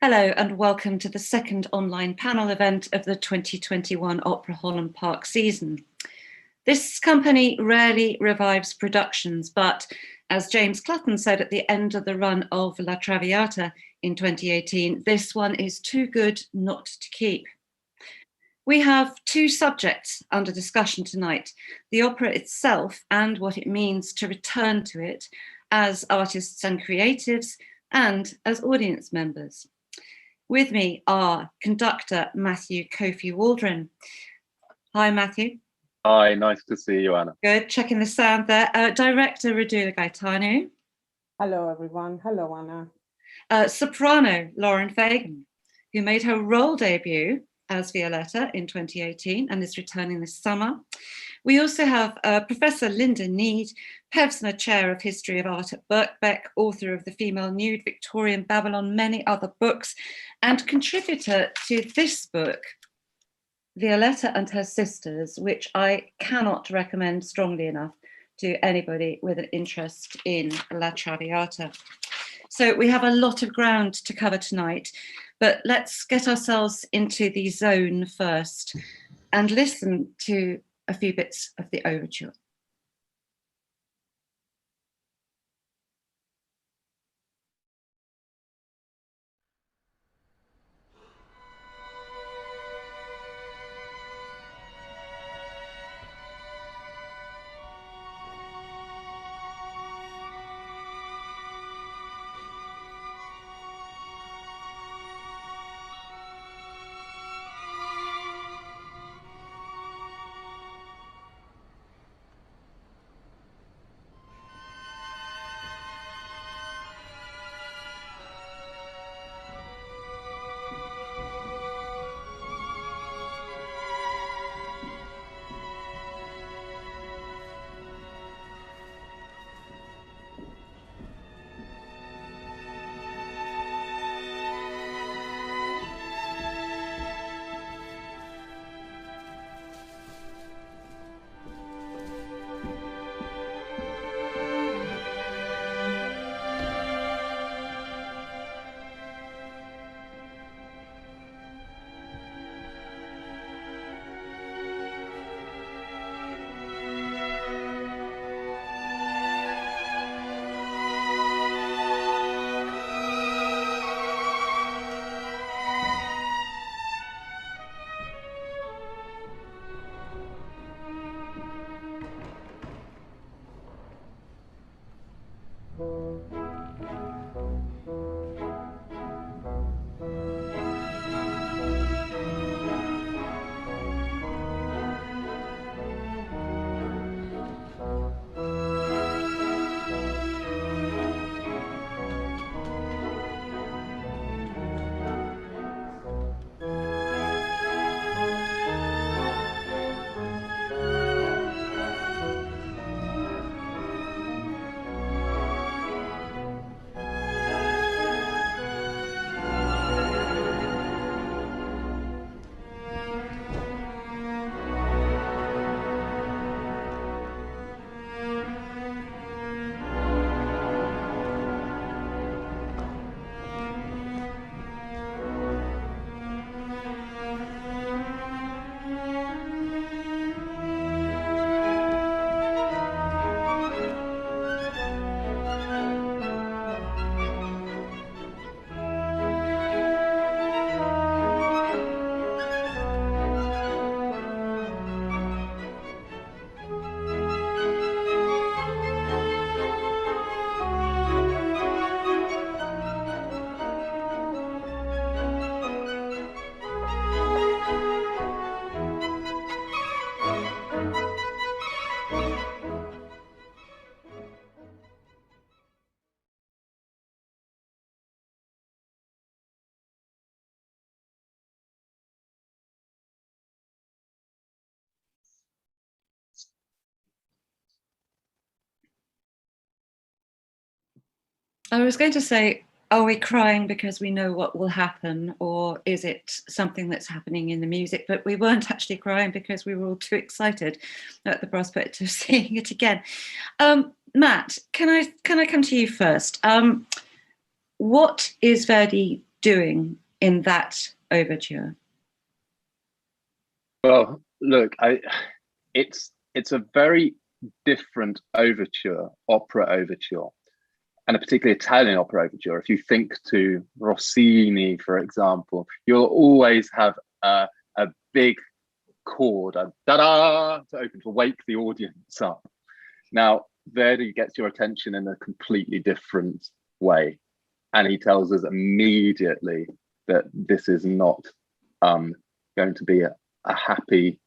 Hello and welcome to the second online panel event of the 2021 Opera Holland Park season. This company rarely revives productions, but as James Clutton said at the end of the run of La Traviata in 2018, this one is too good not to keep. We have two subjects under discussion tonight, the opera itself and what it means to return to it as artists and creatives and as audience members. With me are conductor Matthew Kofi Waldren. Hi, Matthew. Hi, nice to see you, Anna. Good, checking the sound there. Director Rodula Gaitanou. Hello, everyone. Hello, Anna. Soprano Lauren Fagan, who made her role debut as Violetta in 2018 and is returning this summer. We also have Professor Lynda Nead, Pevsner Chair of History of Art at Birkbeck, author of The Female Nude, Victorian Babylon, many other books, and contributor to this book, Violetta and Her Sisters, which I cannot recommend strongly enough to anybody with an interest in La Traviata. So we have a lot of ground to cover tonight, but let's get ourselves into the zone first and listen to a few bits of the overture. I was going to say, are we crying because we know what will happen, or is it something that's happening in the music? But we weren't actually crying because we were all too excited at the prospect of seeing it again. Matt, can I come to you first? What is Verdi doing in that overture? Well, look, it's a very different overture, opera overture, and a particularly Italian opera overture. If you think to Rossini, for example, you'll always have a big chord, a da-da, to open, to wake the audience up. Now, Verdi gets your attention in a completely different way. And he tells us immediately that this is not going to be a happy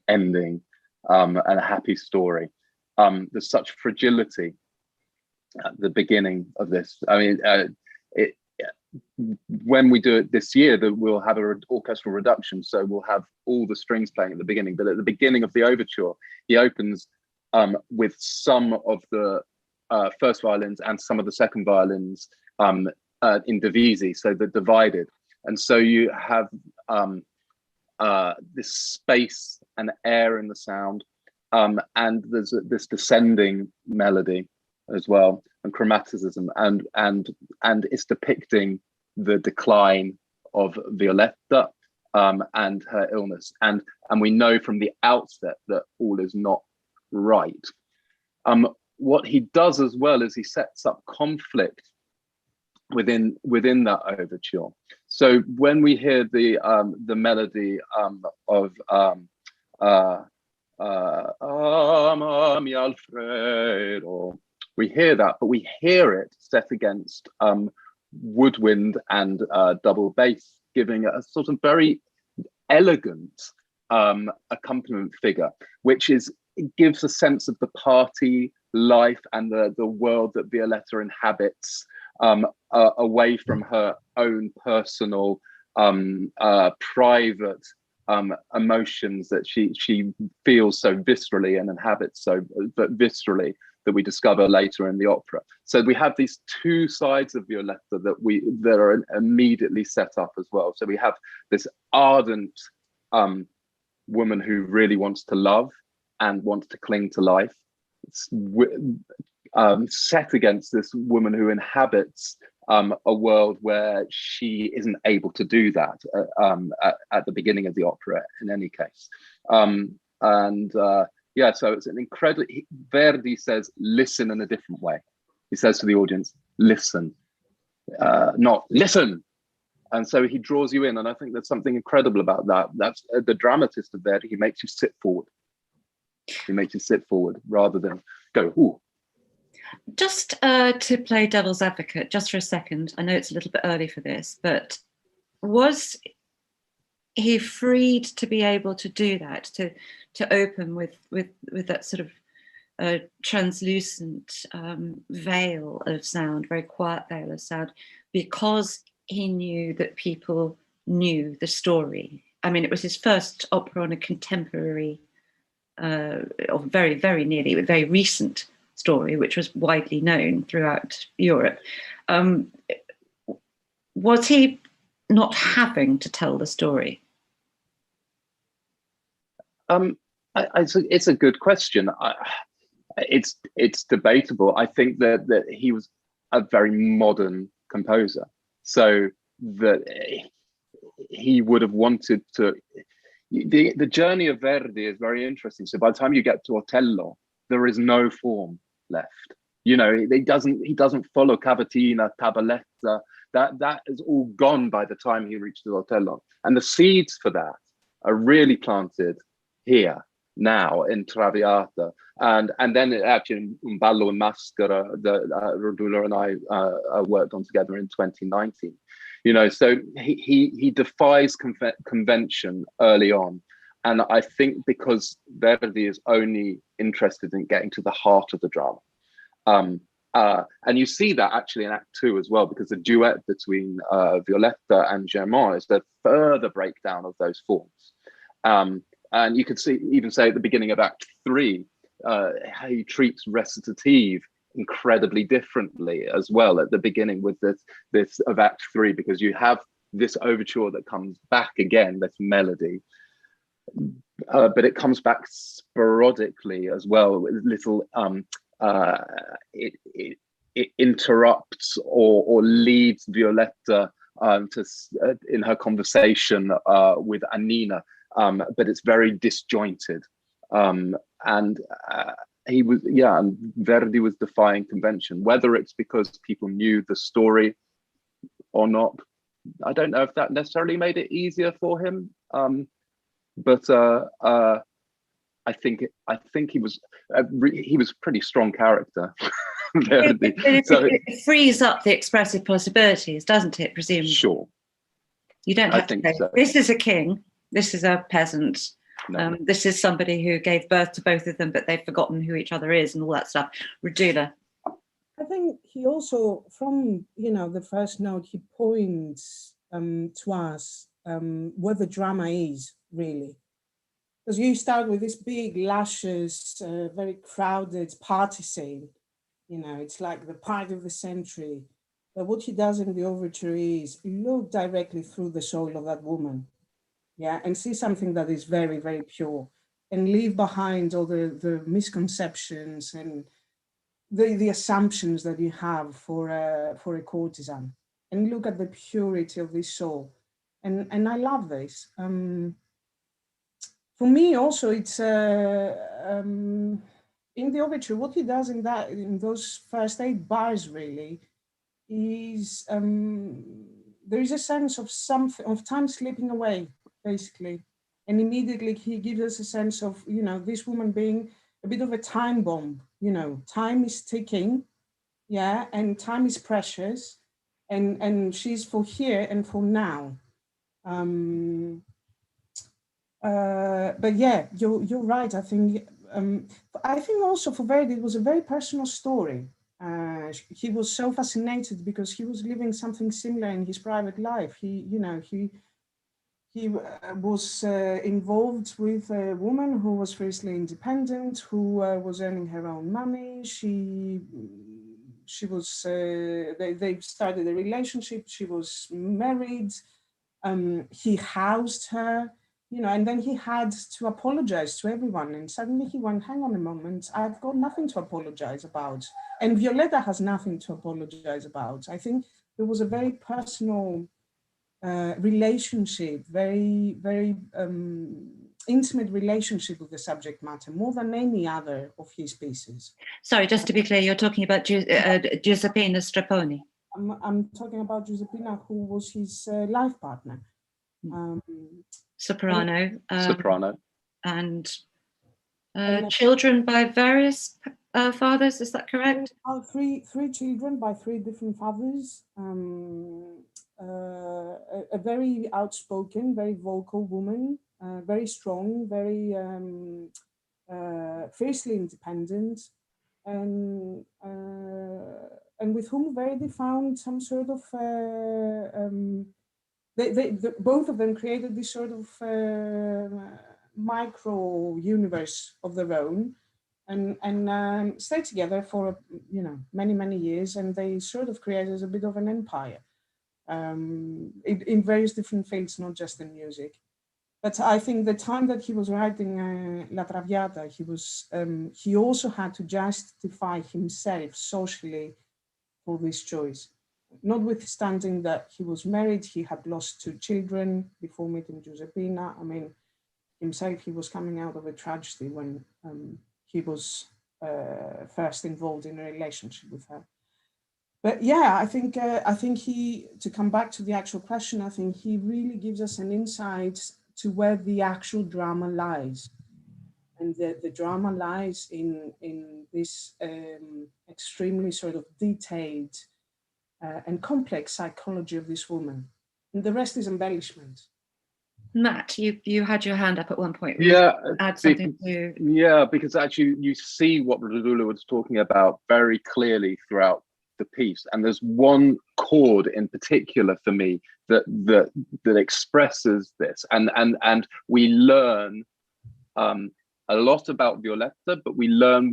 ending and a happy story. There's such fragility at the beginning of this. I mean, when we do it this year, we'll have an orchestral reduction, so we'll have all the strings playing at the beginning. But at the beginning of the overture, he opens with some of the first violins and some of the second violins in divisi, so they're divided. And so you have this space and air in the sound, and there's this descending melody as well, and chromaticism, and it's depicting the decline of Violetta and her illness, and we know from the outset that all is not right. What he does as well is he sets up conflict within that overture. So when we hear the melody of Amami Alfredo, we hear that, but we hear it set against woodwind and double bass, giving a sort of very elegant accompaniment figure, which gives a sense of the party life and the world that Violetta inhabits, away from her own personal private emotions that she feels so viscerally and inhabits so viscerally, that we discover later in the opera. So we have these two sides of Violetta that are immediately set up as well. So we have this ardent woman who really wants to love and wants to cling to life, set against this woman who inhabits a world where she isn't able to do that at the beginning of the opera in any case. Yeah, so it's an incredible, Verdi says, listen in a different way. He says to the audience, listen, not listen. And so he draws you in. And I think there's something incredible about that. That's the dramatist of Verdi. He makes you sit forward. He makes you sit forward rather than go, ooh. Just to play devil's advocate, just for a second, I know it's a little bit early for this, but was he freed to be able to do that, to open with that sort of translucent veil of sound, very quiet veil of sound, because he knew that people knew the story? I mean, it was his first opera on a contemporary, or very, very nearly, very recent story, which was widely known throughout Europe. Was he not having to tell the story? It's a good question. It's debatable. I think that he was a very modern composer, so that he would have wanted to. The journey of Verdi is very interesting. So by the time you get to Otello, there is no form left. You know, he doesn't follow cavatina, tabaletta. That is all gone by the time he reaches Otello, and the seeds for that are really planted here now in Traviata, and then actually in Ballo and Maschera that Rodula and I worked on together in 2019. You know, so he defies convention early on, and I think because Verdi is only interested in getting to the heart of the drama, and you see that actually in Act 2 as well, because the duet between Violetta and Germain is the further breakdown of those forms. And you could even say at the beginning of Act 3, how he treats recitative incredibly differently as well at the beginning with this of Act 3, because you have this overture that comes back again, this melody, but it comes back sporadically as well with little it interrupts or leads Violetta in her conversation with Anina, but it's very disjointed. And Verdi was defying convention. Whether it's because people knew the story or not, I don't know if that necessarily made it easier for him. But I think he was a pretty strong character. It frees up the expressive possibilities, doesn't it? Presumably. Sure. You don't have to say, so. This is a king, this is a peasant, no. This is somebody who gave birth to both of them, but they've forgotten who each other is and all that stuff. Rodula. I think he also, from the first note, he points to us where the drama is really. Because you start with this big, luscious, very crowded party scene. It's like the party of the century. But what he does in the overture is look directly through the soul of that woman, and see something that is very, very pure, and leave behind all the misconceptions and the assumptions that you have for a courtesan, and look at the purity of this soul. And I love this. For me, also, it's in the overture. What he does in those first 8 bars really is there is a sense of time slipping away, basically, and immediately he gives us a sense of this woman being a bit of a time bomb. Time is ticking, and time is precious, and she's for here and for now. But yeah, you're right. I think also for Verdi it was a very personal story. He was so fascinated because he was living something similar in his private life. He was involved with a woman who was fiercely independent, who was earning her own money. She was. They started a relationship. She was married. He housed her. And then he had to apologize to everyone. And suddenly he went, hang on a moment, I've got nothing to apologize about. And Violetta has nothing to apologize about. I think there was a very personal relationship, very, very intimate relationship with the subject matter, more than any other of his pieces. Sorry, just to be clear, you're talking about Giuseppina Strepponi. I'm talking about Giuseppina, who was his life partner. Soprano. Soprano. And children by various fathers, is that correct? Three children by 3 different fathers. A very outspoken, very vocal woman, very strong, very fiercely independent, and with whom Verdi found some sort of both of them created this sort of micro universe of their own, and stayed together for many years, and they sort of created a bit of an empire in various different fields, not just in music. But I think the time that he was writing La Traviata, he also had to justify himself socially for this choice. Notwithstanding that he was married, he had lost 2 children before meeting Giuseppina. I mean, himself, he was coming out of a tragedy when he was first involved in a relationship with her. But yeah, I think he, to come back to the actual question, I think he really gives us an insight to where the actual drama lies. And the drama lies in this extremely sort of detailed and complex psychology of this woman. And the rest is embellishment. Matt, you had your hand up at one point. Add something to... Yeah, because actually you see what Rodula was talking about very clearly throughout the piece. And there's one chord in particular for me that expresses this. And we learn a lot about Violetta, but we learn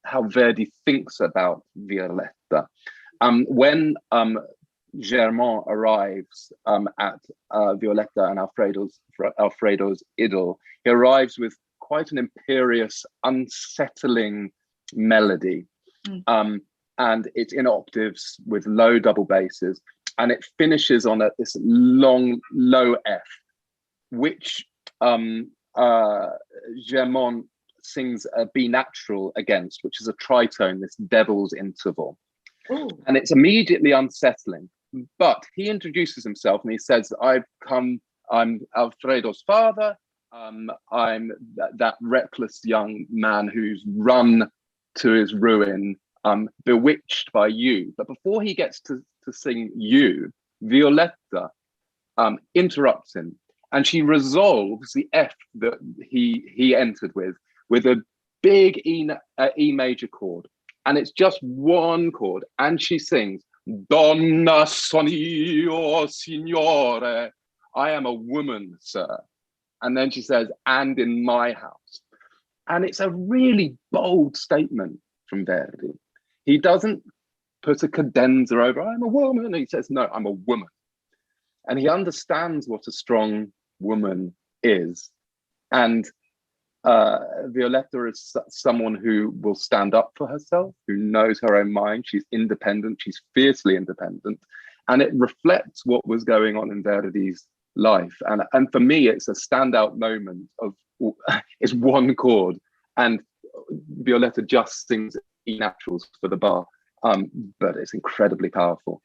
how Verdi thinks about Violetta. When Germain arrives at Violetta and Alfredo's idyll, he arrives with quite an imperious, unsettling melody. and it's in octaves with low double basses, and it finishes on this long low F, which Germont sings a B natural against, which is a tritone, this devil's interval. Ooh. And it's immediately unsettling. But he introduces himself and he says, I'm Alfredo's father. I'm that reckless young man who's run to his ruin, bewitched by you. But before he gets to sing you, Violetta interrupts him, and she resolves the F that he entered with a big E major chord, and it's just one chord, and she sings Donna son io signore, I am a woman, sir. And then she says, and in my house. And it's a really bold statement from Verdi. He doesn't put a cadenza over, I'm a woman. He says, no, I'm a woman. And he understands what a strong woman is. And Violetta is someone who will stand up for herself, who knows her own mind. She's independent. She's fiercely independent. And it reflects what was going on in Verdi's life. And for me, it's a standout moment of, it's one chord, and Violetta just sings E naturals for the bar. But it's incredibly powerful.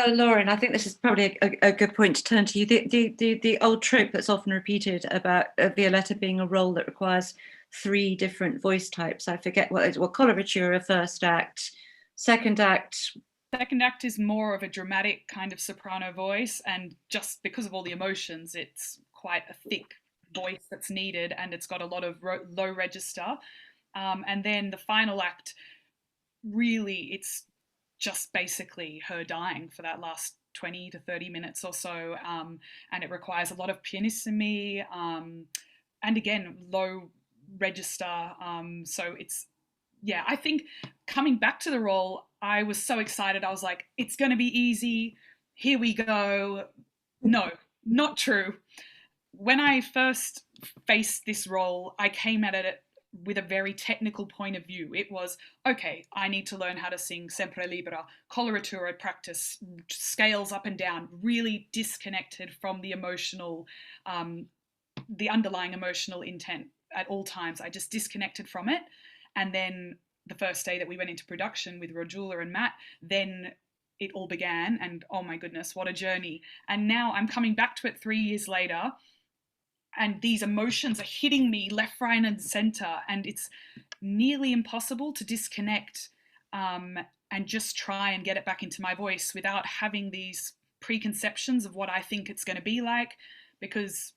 Lauren, I think this is probably a good point to turn to you. The old trope that's often repeated about Violetta being a role that requires 3 different voice types. I forget what it is. Well, coloratura, first act, second act. Second act is more of a dramatic kind of soprano voice, and just because of all the emotions, it's quite a thick voice that's needed, and it's got a lot of low register. And then the final act, really, it's just basically her dying for that last 20 to 30 minutes or so, and it requires a lot of pianissimi, and again, low register. So it's, yeah, I think coming back to the role, I was so excited. I was like, it's going to be easy. Here we go. No, not true. When I first faced this role, I came at it with a very technical point of view. It was, okay, I need to learn how to sing sempre libera, coloratura practice, scales up and down, really disconnected from the emotional, the underlying emotional intent at all times. I just disconnected from it. And then the first day that we went into production with Rodula and Matt, then it all began, and oh my goodness, what a journey. And now I'm coming back to it 3 years later, and these emotions are hitting me left, right, and center, and it's nearly impossible to disconnect and just try and get it back into my voice without having these preconceptions of what I think it's going to be like, because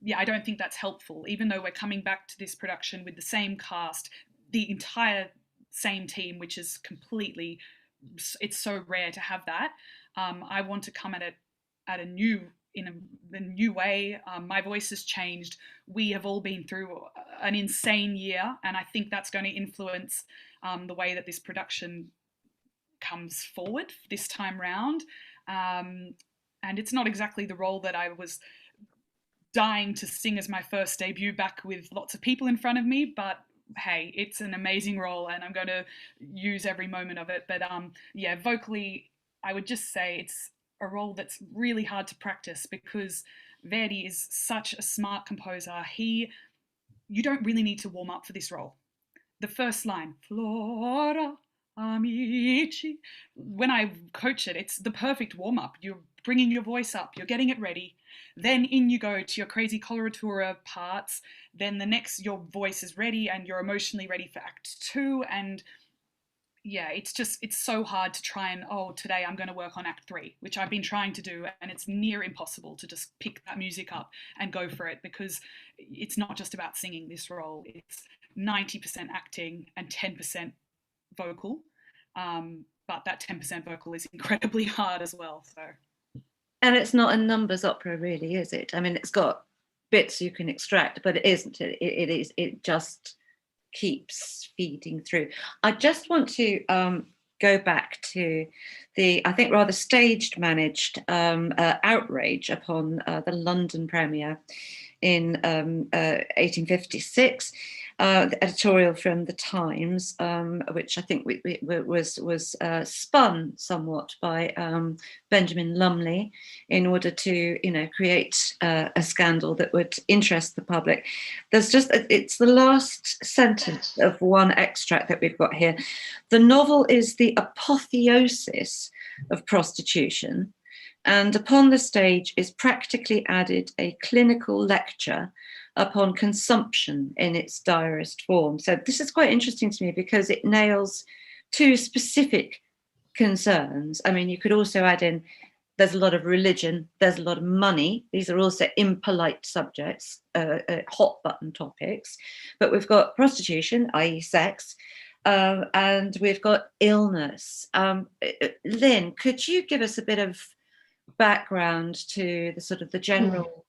yeah, I don't think that's helpful. Even though we're coming back to this production with the same cast, the entire same team, which is completely, it's so rare to have that. I want to come at it in a new way. My voice has changed. We have all been through an insane year, and I think that's going to influence the way that this production comes forward this time round. And it's not exactly the role that I was dying to sing as my first debut back with lots of people in front of me, but hey, it's an amazing role and I'm going to use every moment of it. But yeah, vocally, I would just say it's a role that's really hard to practice because Verdi is such a smart composer. You don't really need to warm up for this role. The first line, Flora Amici, when I coach it, it's the perfect warm up. You're bringing your voice up, you're getting it ready. Then in you go to your crazy coloratura parts. Then the next, your voice is ready and you're emotionally ready for act 2. And yeah, it's so hard to try and, today I'm going to work on act 3, which I've been trying to do. And it's near impossible to just pick that music up and go for it because it's not just about singing this role. It's 90% acting and 10% vocal. But that 10% vocal is incredibly hard as well. So. And it's not a numbers opera, really, is it? I mean, it's got bits you can extract, but it isn't. It just keeps feeding through. I just want to go back to the, I think, rather staged managed outrage upon the London premiere in 1856. the editorial from the Times, which I think was spun somewhat by Benjamin Lumley in order to, create a scandal that would interest the public. It's the last sentence of one extract that we've got here. The novel is the apotheosis of prostitution, and upon the stage is practically added a clinical lecture upon consumption in its direst form. So this is quite interesting to me because it nails two specific concerns. I mean, you could also add in, there's a lot of religion, there's a lot of money. These are also impolite subjects, hot button topics. But we've got prostitution, i.e. sex, and we've got illness. Lynn, could you give us a bit of background to the sort of the general,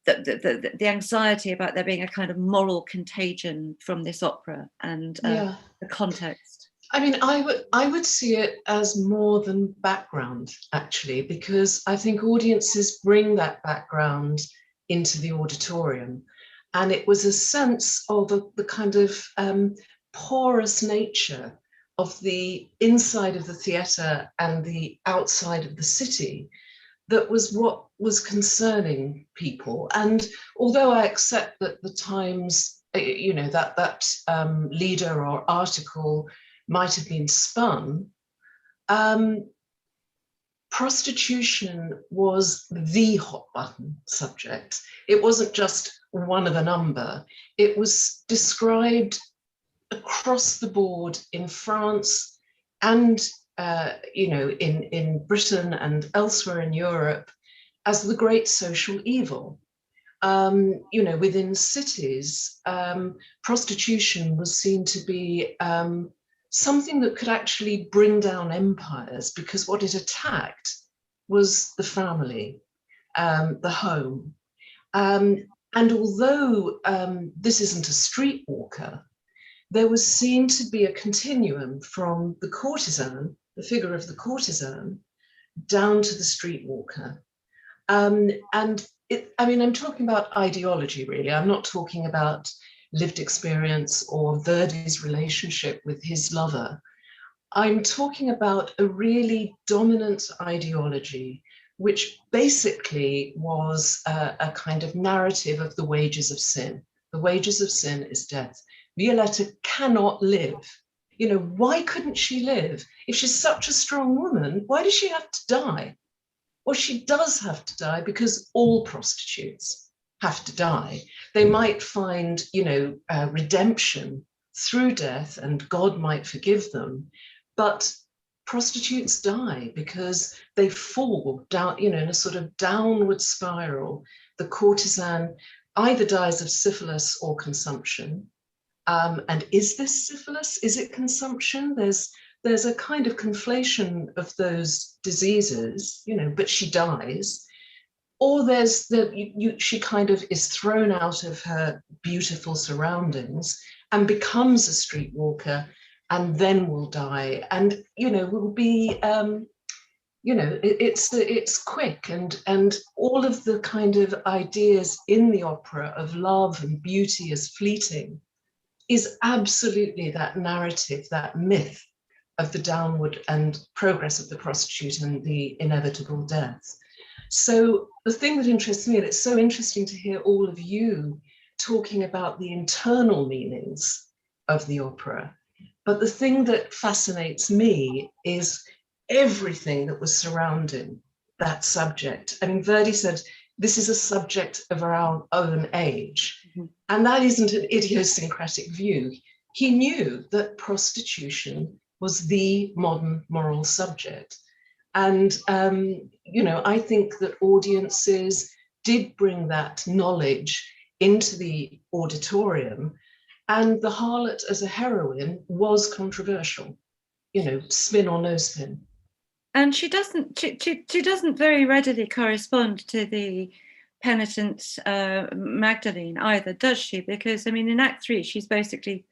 the anxiety about there being a kind of moral contagion from this opera and the context? I mean, I would see it as more than background, actually, because I think audiences bring that background into the auditorium. And it was a sense of the kind of porous nature of the inside of the theatre and the outside of the city that was what was concerning people. And although I accept that the Times, that leader or article might have been spun, prostitution was the hot button subject. It wasn't just one of a number. It was described across the board in France and in Britain and elsewhere in Europe as the great social evil. Within cities, prostitution was seen to be something that could actually bring down empires, because what it attacked was the family, the home. And although this isn't a streetwalker, there was seen to be a continuum from the courtesan, the figure of the courtesan, down to the streetwalker. I'm talking about ideology, really. I'm not talking about lived experience or Verdi's relationship with his lover. I'm talking about a really dominant ideology, which basically was a kind of narrative of the wages of sin. The wages of sin is death. Violetta cannot live. Why couldn't she live? If she's such a strong woman, why does she have to die? Well, she does have to die because all prostitutes have to die. They might find, redemption through death, and God might forgive them. But prostitutes die because they fall down, in a sort of downward spiral. The courtesan either dies of syphilis or consumption. And is this syphilis? Is it consumption? There's a kind of conflation of those diseases, but she dies. Or she kind of is thrown out of her beautiful surroundings and becomes a streetwalker, and then will die. And will be it's quick, and all of the kind of ideas in the opera of love and beauty as fleeting is absolutely that narrative, that myth of the downward and progress of the prostitute and the inevitable death. So the thing that interests me, and it's so interesting to hear all of you talking about the internal meanings of the opera, but the thing that fascinates me is everything that was surrounding that subject. I mean, Verdi said, this is a subject of our own age. Mm-hmm. And that isn't an idiosyncratic view. He knew that prostitution was the modern moral subject. And, I think that audiences did bring that knowledge into the auditorium, and the harlot as a heroine was controversial, spin or no spin. And she doesn't very readily correspond to the penitent Magdalene either, does she? Because, in Act 3, she's basically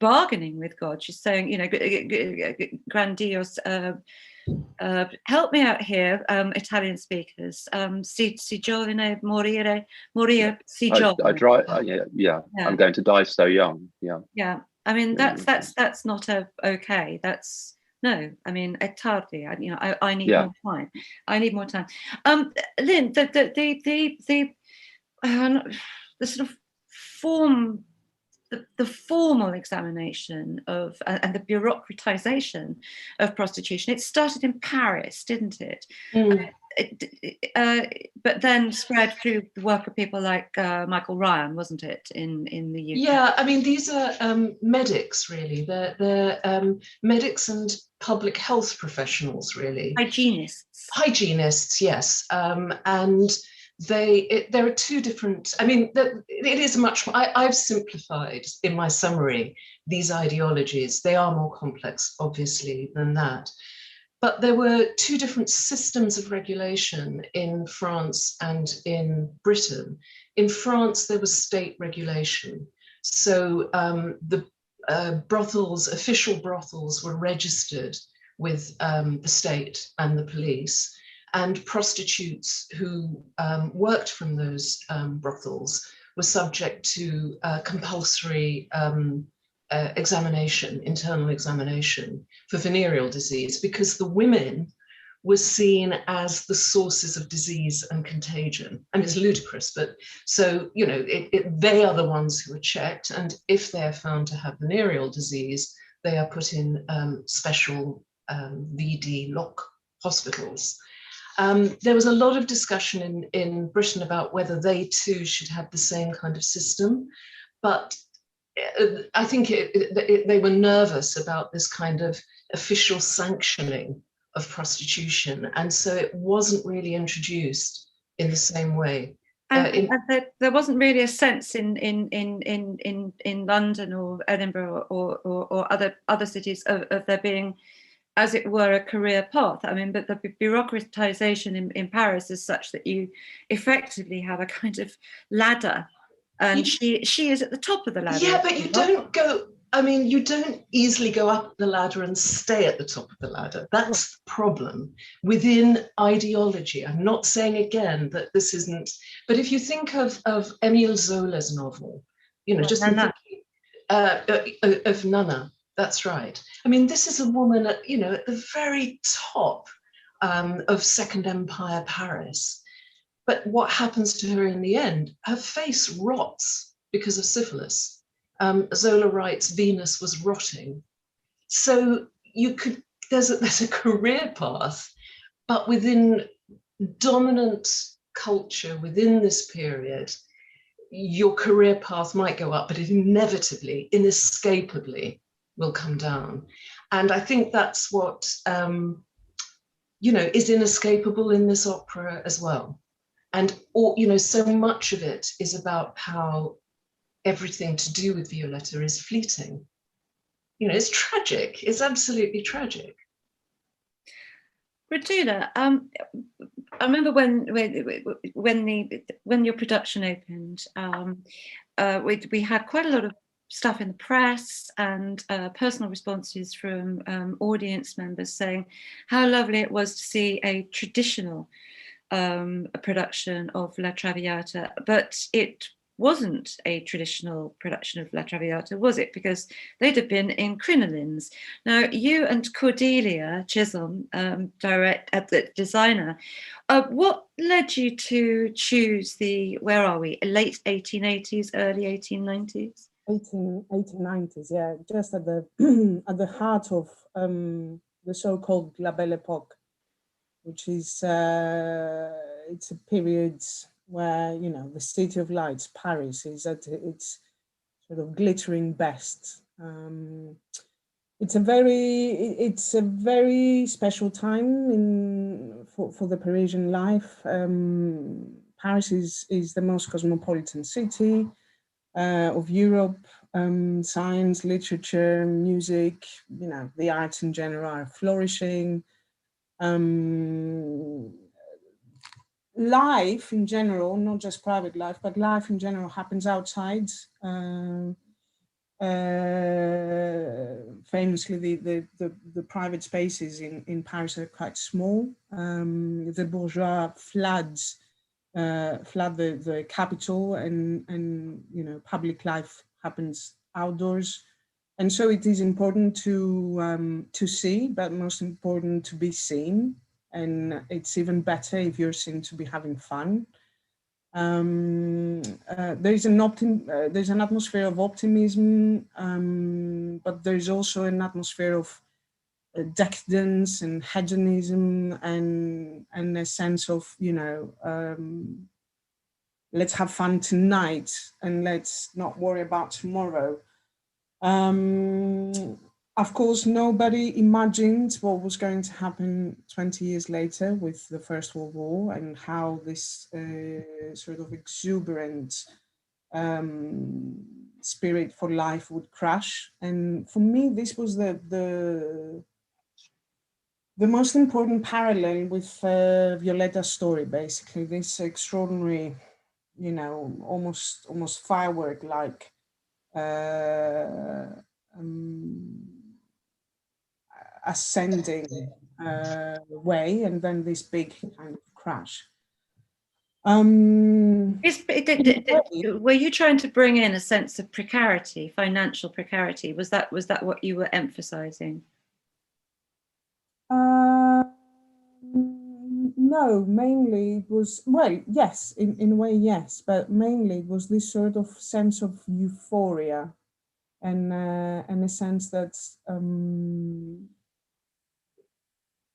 bargaining with God. She's saying, grandiose help me out here, Italian speakers. Si giovane morire si giovane. I drive. Yeah. I'm going to die so young. Yeah. Yeah. I mean, that's not okay. That's no. I mean, è tardi. I need more time. I need more time. Lynn, the sort of form. The formal examination of and the bureaucratization of prostitution, it started in Paris, didn't it? But then spread through the work of people like Michael Ryan, wasn't it, in the UK? Yeah, I mean, these are medics, really. They're medics and public health professionals, really. Hygienists, yes. And there are two different, I mean, it is much more, I've simplified in my summary these ideologies. They are more complex, obviously, than that. But there were two different systems of regulation in France and in Britain. In France, there was state regulation. So the brothels, official brothels, were registered with the state and the police. And prostitutes who worked from those brothels were subject to compulsory examination, internal examination for venereal disease, because the women were seen as the sources of disease and contagion. And it's ludicrous, but so, you know, they are the ones who are checked. And if they're found to have venereal disease, they are put in special VD lock hospitals. There was a lot of discussion in Britain about whether they too should have the same kind of system, but I think they were nervous about this kind of official sanctioning of prostitution, and so it wasn't really introduced in the same way. And there wasn't really a sense in London or Edinburgh or other cities of there being, as it were, a career path. I mean, but the bureaucratization in Paris is such that you effectively have a kind of ladder, and she is at the top of the ladder. Yeah, but you don't go, I mean, you don't easily go up the ladder and stay at the top of the ladder. That's the problem within ideology. I'm not saying again that this isn't, but if you think of Émile Zola's novel, you know, just Nana. Of Nana, that's right. I mean, this is a woman at, you know, at the very top of Second Empire Paris. But what happens to her in the end? Her face rots because of syphilis. Zola writes, Venus was rotting. So there's a career path, but within dominant culture within this period, your career path might go up, but it inevitably, inescapably will come down. And I think that's what, you know, is inescapable in this opera as well. And, you know, so much of it is about how everything to do with Violetta is fleeting. You know, it's tragic. It's absolutely tragic. Rodula, I remember when your production opened, we had quite a lot of stuff in the press and personal responses from audience members saying how lovely it was to see a traditional production of La Traviata, but it wasn't a traditional production of La Traviata, was it? Because they'd have been in crinolines. Now, you and Cordelia Chisholm, the designer, what led you to choose the, where are we, late 1880s, early 1890s? 1890s, yeah, just at the at the heart of the so-called La Belle Époque, which is it's a period where, you know, the City of Lights, Paris, is at its sort of glittering best. It's a very special time for the Parisian life. Paris is the most cosmopolitan city of Europe. Science, literature, music, you know, the arts in general are flourishing. Life in general, not just private life, but life in general happens outside famously, the private spaces in Paris are quite small. The bourgeois floods the capital, and public life happens outdoors. And so it is important to see, but most important to be seen. And it's even better if you're seen to be having fun. There's an atmosphere of optimism, but there's also an atmosphere of decadence and hedonism, and a sense of, let's have fun tonight and let's not worry about tomorrow. Of course, nobody imagined what was going to happen 20 years later with the First World War, and how this sort of exuberant spirit for life would crash. And for me, this was the most important parallel with Violetta's story, basically. This extraordinary, almost firework-like ascending way, and then this big kind of crash. Were you trying to bring in a sense of precarity, financial precarity? Was that what you were emphasizing? No, mainly it was, well, yes, in a way, yes, but mainly it was this sort of sense of euphoria, and a sense that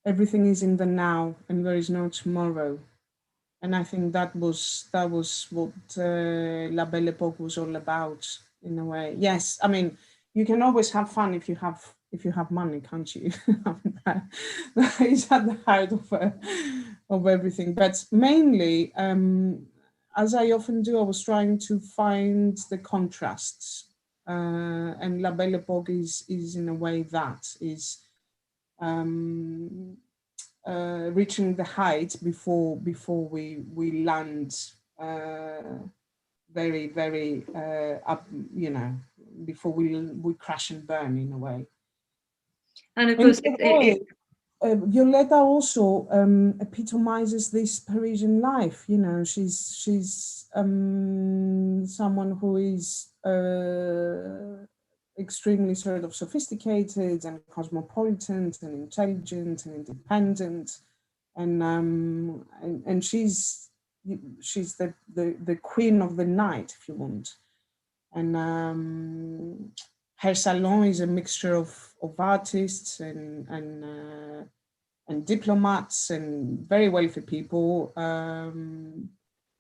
everything is in the now and there is no tomorrow. And I think that was what La Belle Époque was all about, in a way. Yes, I mean, you can always have fun if you have money, can't you? That is at the heart of everything. But mainly, as I often do, I was trying to find the contrasts, and La Belle Époque is in a way that is. Reaching the heights before we land very, very up, before we crash and burn, in a way. And of course, Violetta also epitomizes this Parisian life. She's someone who is extremely sort of sophisticated and cosmopolitan and intelligent and independent, and she's the queen of the night, if you want. And her salon is a mixture of artists and diplomats and very wealthy people,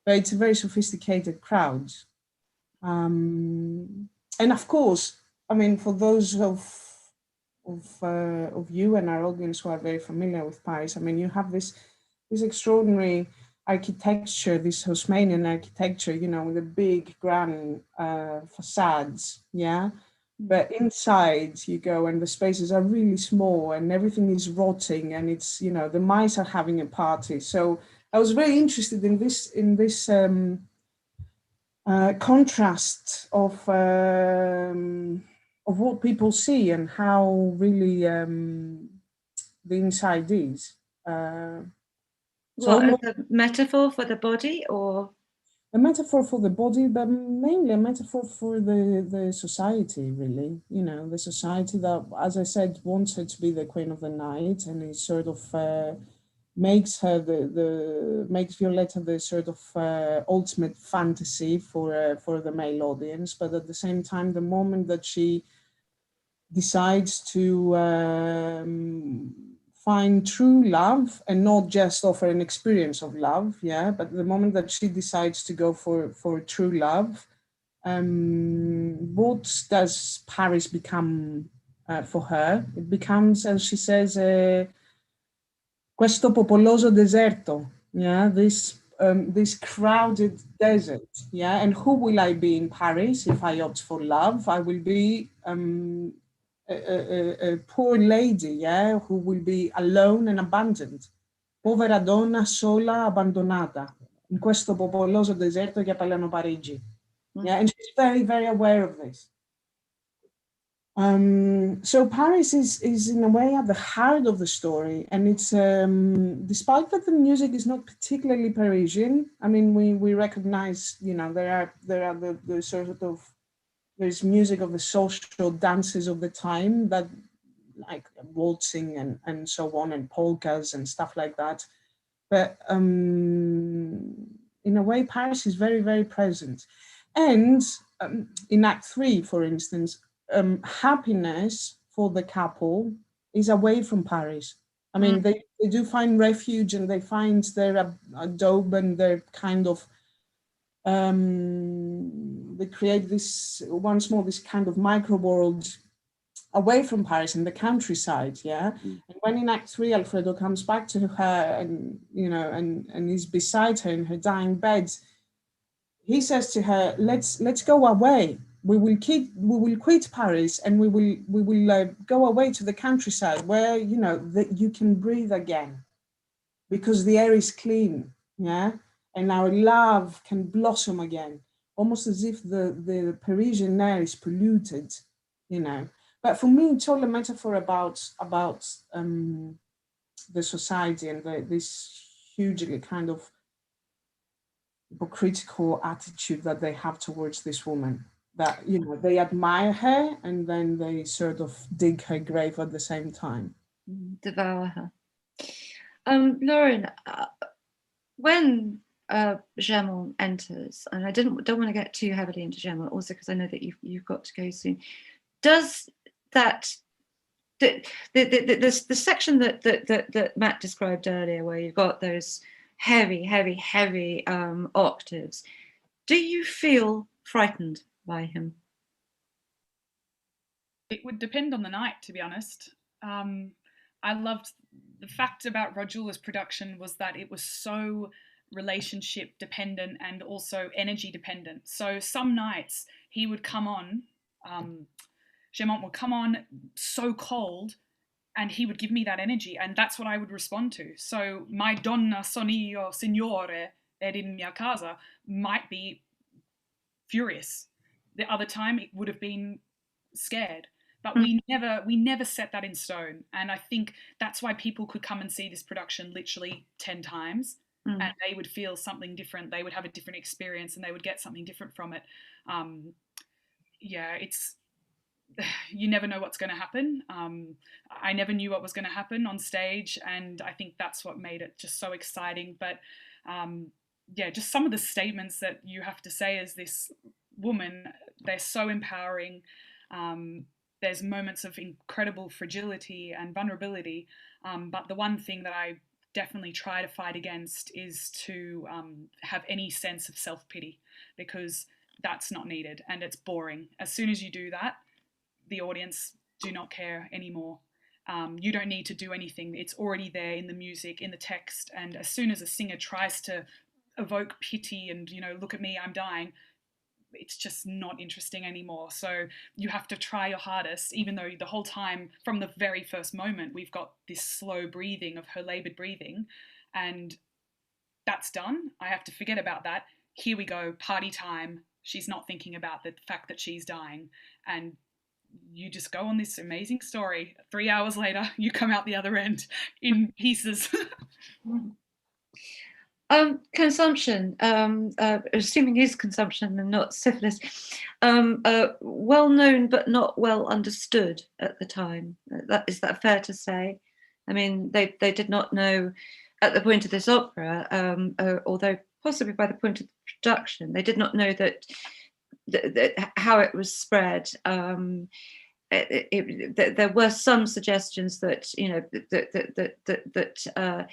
but it's a very sophisticated crowd. And of course, I mean, for those of you and our audience who are very familiar with Paris, I mean, you have this extraordinary architecture, this Haussmannian architecture, with the big grand facades, yeah. But inside you go and the spaces are really small and everything is rotting, and it's, the mice are having a party. So I was very interested in this contrast of what people see and how really the inside is. What, as a metaphor for the body, or? A metaphor for the body, but mainly a metaphor for the society, really. The society that, as I said, wants her to be the queen of the night, and it sort of makes her makes Violetta the sort of ultimate fantasy for the male audience. But at the same time, the moment that she decides to find true love and not just offer an experience of love, yeah, but the moment that she decides to go for true love, what does Paris become for her? It becomes, as she says, questo popoloso deserto, yeah, this crowded desert, yeah. And who will I be in Paris if I opt for love? I will be a poor lady, yeah, who will be alone and abandoned. Povera donna sola abbandonata in questo popoloso deserto che parlano Parigi. Yeah, and she's very, very aware of this. So Paris is in a way at the heart of the story, and it's despite that the music is not particularly Parisian. I mean, we recognize, you know, there are the sort of, there's music of the social dances of the time, that like waltzing and so on, and polkas and stuff like that. But in a way, Paris is very, very present. And in Act 3, for instance, happiness for the couple is away from Paris. I mean, they do find refuge, and they find their adobe and their kind of, they create this, once more, this kind of micro world away from Paris in the countryside, yeah. And when in Act 3 Alfredo comes back to her, and you know, and is beside her in her dying bed, he says to her, let's go away. We will quit Paris, and we will go away to the countryside where, you know, that you can breathe again, because the air is clean, yeah, and our love can blossom again, almost as if the Parisian air is polluted, you know. But for me, it's all a metaphor about the society and this hugely kind of hypocritical attitude that they have towards this woman. That, you know, they admire her, and then they sort of dig her grave at the same time. Devour her. Lauren, when Germain enters, and I don't want to get too heavily into Germain, also because I know that you've got to go soon. Does that the section that Matt described earlier, where you've got those heavy octaves, do you feel frightened by him? It would depend on the night, to be honest. I loved the fact about Rodula's production was that it was so relationship dependent and also energy dependent. So some nights he would come on, Germain would come on so cold, and he would give me that energy, and that's what I would respond to. So my donna son io signore ed in mia casa might be furious. The other time it would have been scared. But we never set that in stone. And I think that's why people could come and see this production literally 10 times and they would feel something different. They would have a different experience, and they would get something different from it. You never know what's going to happen. I never knew what was going to happen on stage, and I think that's what made it just so exciting. But just some of the statements that you have to say as this woman, they're so empowering. There's moments of incredible fragility and vulnerability, but the one thing that I definitely try to fight against is to have any sense of self-pity, because that's not needed and it's boring. As soon as you do that, the audience do not care anymore. You don't need to do anything. It's already there in the music, in the text. And as soon as a singer tries to evoke pity and, you know, look at me, I'm dying, it's just not interesting anymore. So you have to try your hardest, even though the whole time from the very first moment, we've got this slow breathing of her labored breathing, and that's done. I have to forget about that. Here we go, party time. She's not thinking about the fact that she's dying, and you just go on this amazing story. 3 hours later, you come out the other end in pieces. Consumption, assuming his consumption and not syphilis, well known but not well understood at the time. Is that fair to say? I mean, they did not know at the point of this opera, although possibly by the point of the production, they did not know that how it was spread. There were some suggestions that, you know, that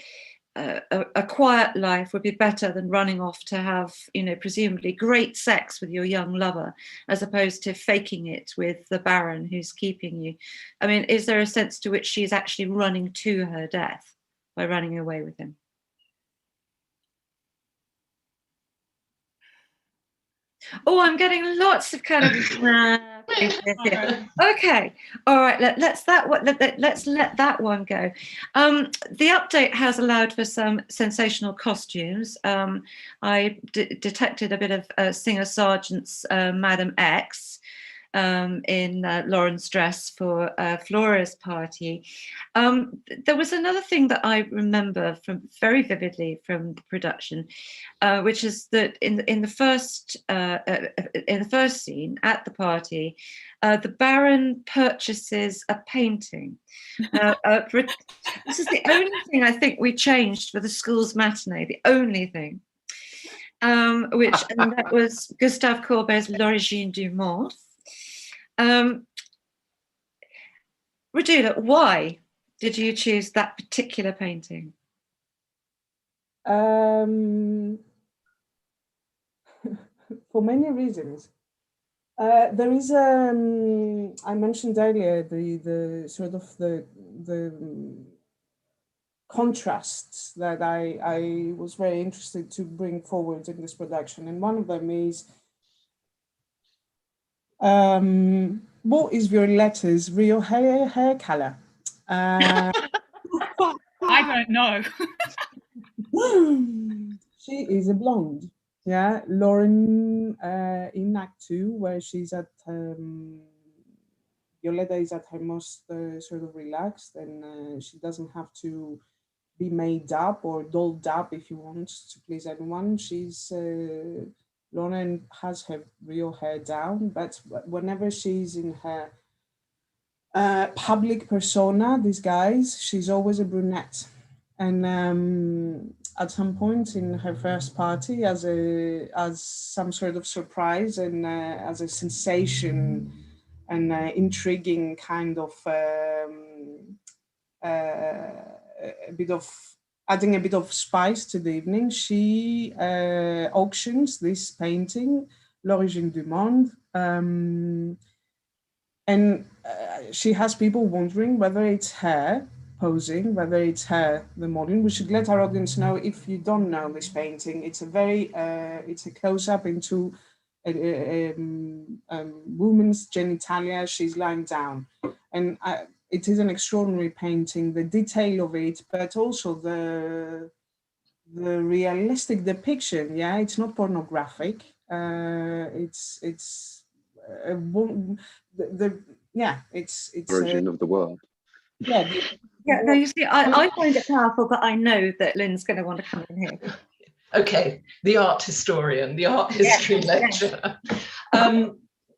a quiet life would be better than running off to have, you know, presumably great sex with your young lover, as opposed to faking it with the Baron who's keeping you. I mean, is there a sense to which she's actually running to her death by running away with him? Oh, I'm getting lots of kind of okay, all right. Let's let that one go. The update has allowed for some sensational costumes. I detected a bit of Singer Sargent's Madam X. in Lauren's dress for Flora's party. There was another thing that I remember very vividly from the production, which is that in the first scene at the party, the Baron purchases a painting. This is the only thing I think we changed for the school's matinee. The only thing. And that was Gustave Courbet's L'Origine du Monde. Rodula, why did you choose that particular painting? For many reasons. There is I mentioned earlier the sort of the contrasts that I was very interested to bring forward in this production, and one of them is what is Violetta's real hair color? I don't know. She is a blonde. Yeah, Lauren in Act 2, where she's at Violetta is at her most sort of relaxed, and she doesn't have to be made up or dolled up if you want to please anyone. She's Lauren has her real hair down, but whenever she's in her public persona, disguise, she's always a brunette. And at some point in her first party, as some sort of surprise and as a sensation and intriguing kind of adding a bit of spice to the evening, she auctions this painting, L'Origine du Monde, and she has people wondering whether it's her posing, whether it's her, the model. We should let our audience know, if you don't know this painting, it's a very, it's a close-up into a woman's genitalia. She's lying down. And it is an extraordinary painting, the detail of it, but also the realistic depiction. Yeah, it's not pornographic. It's version of the world. Yeah. Yeah, no, you see, I find it powerful, but I know that Lynn's going to want to come in here. Okay, the art historian, the art history lecturer. I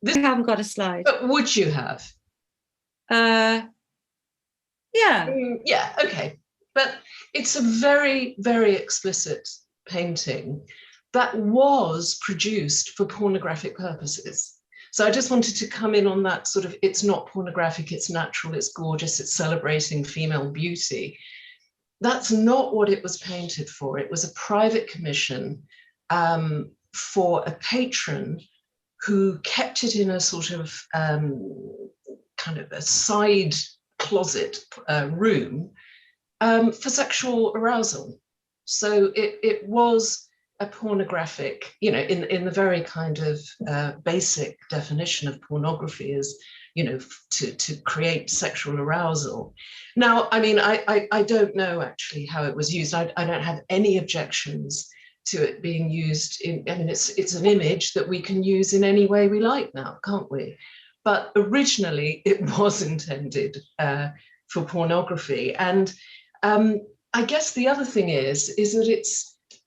haven't got a slide. But would you have? Yeah. Yeah, okay. But it's a very, very explicit painting that was produced for pornographic purposes. So I just wanted to come in on that sort of, it's not pornographic, it's natural, it's gorgeous, it's celebrating female beauty. That's not what it was painted for. It was a private commission for a patron who kept it in a sort of kind of a side closet room for sexual arousal. So it was a pornographic, you know, in the very kind of basic definition of pornography is, you know, to create sexual arousal. Now, I mean, I don't know actually how it was used. I don't have any objections to it being used in, I mean, it's an image that we can use in any way we like now, can't we? But originally it was intended for pornography. And I guess the other thing is that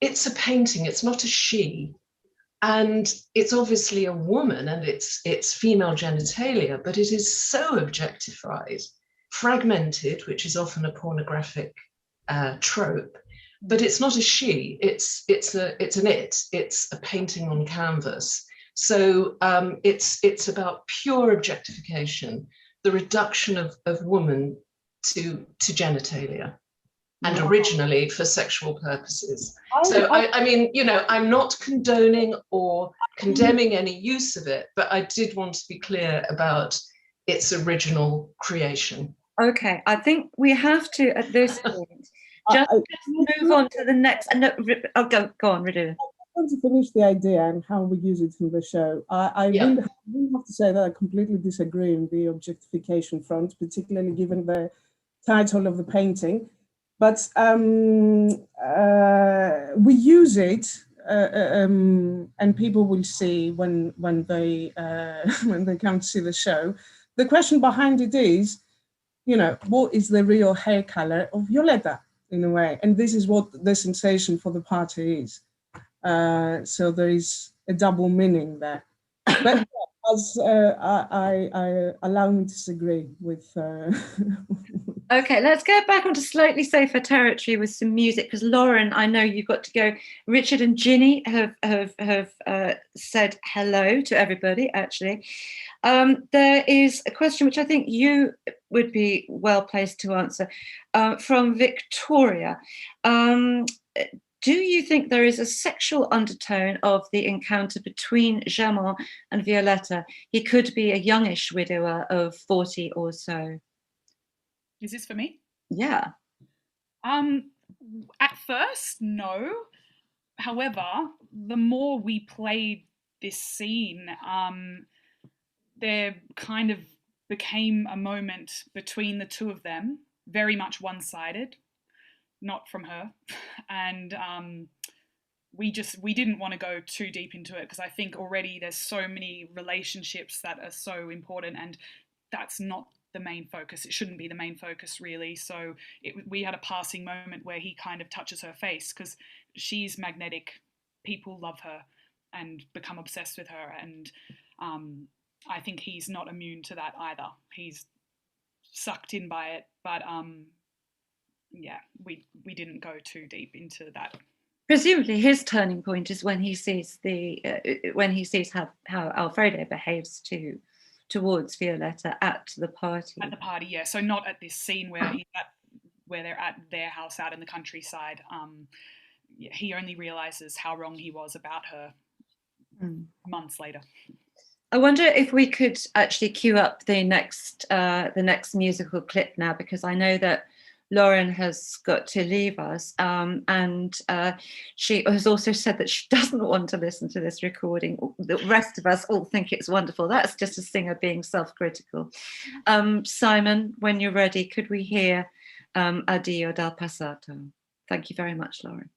it's a painting, it's not a she, and it's obviously a woman and it's female genitalia, but it is so objectified, fragmented, which is often a pornographic trope, but it's not a she, it's a painting on canvas. So it's about pure objectification, the reduction of woman to genitalia. And originally for sexual purposes. So I mean, you know, I'm not condoning or condemning any use of it, but I did want to be clear about its original creation. Okay, I think we have to, at this point, just move on to the next. No, I'll go on, Rodula. I want to finish the idea and how we use it in the show. I really have to say that I completely disagree on the objectification front, particularly given the title of the painting. But we use it and people will see when they when they come to see the show. The question behind it is, what is the real hair color of Violetta in a way? And this is what the sensation for the party is. So there is a double meaning there. But as I allow me to disagree with. Okay, let's go back onto slightly safer territory with some music, because Lauren, I know you've got to go. Richard and Ginny have said hello to everybody, actually. There is a question which I think you would be well placed to answer from Victoria. Do you think there is a sexual undertone of the encounter between Jamon and Violetta? He could be a youngish widower of 40 or so. Is this for me? Yeah. At first, no. However, the more we played this scene, there kind of became a moment between the two of them, very much one-sided, not from her. And we didn't want to go too deep into it, because I think already there's so many relationships that are so important, and that's not the main focus. It shouldn't be the main focus, really. So we had a passing moment where he kind of touches her face, because she's magnetic. People love her and become obsessed with her, and I think he's not immune to that either. He's sucked in by it, but yeah, we didn't go too deep into that. Presumably, his turning point is when he sees how Alfredo behaves towards Violetta at the party. At the party, yeah. So not at this scene where they're at their house out in the countryside. He only realizes how wrong he was about her months later. I wonder if we could actually cue up the next musical clip now, because I know that Lauren has got to leave us, and she has also said that she doesn't want to listen to this recording. The rest of us all think it's wonderful. That's just a singer being self-critical. Simon, when you're ready, could we hear Addio dal passato? Thank you very much, Lauren.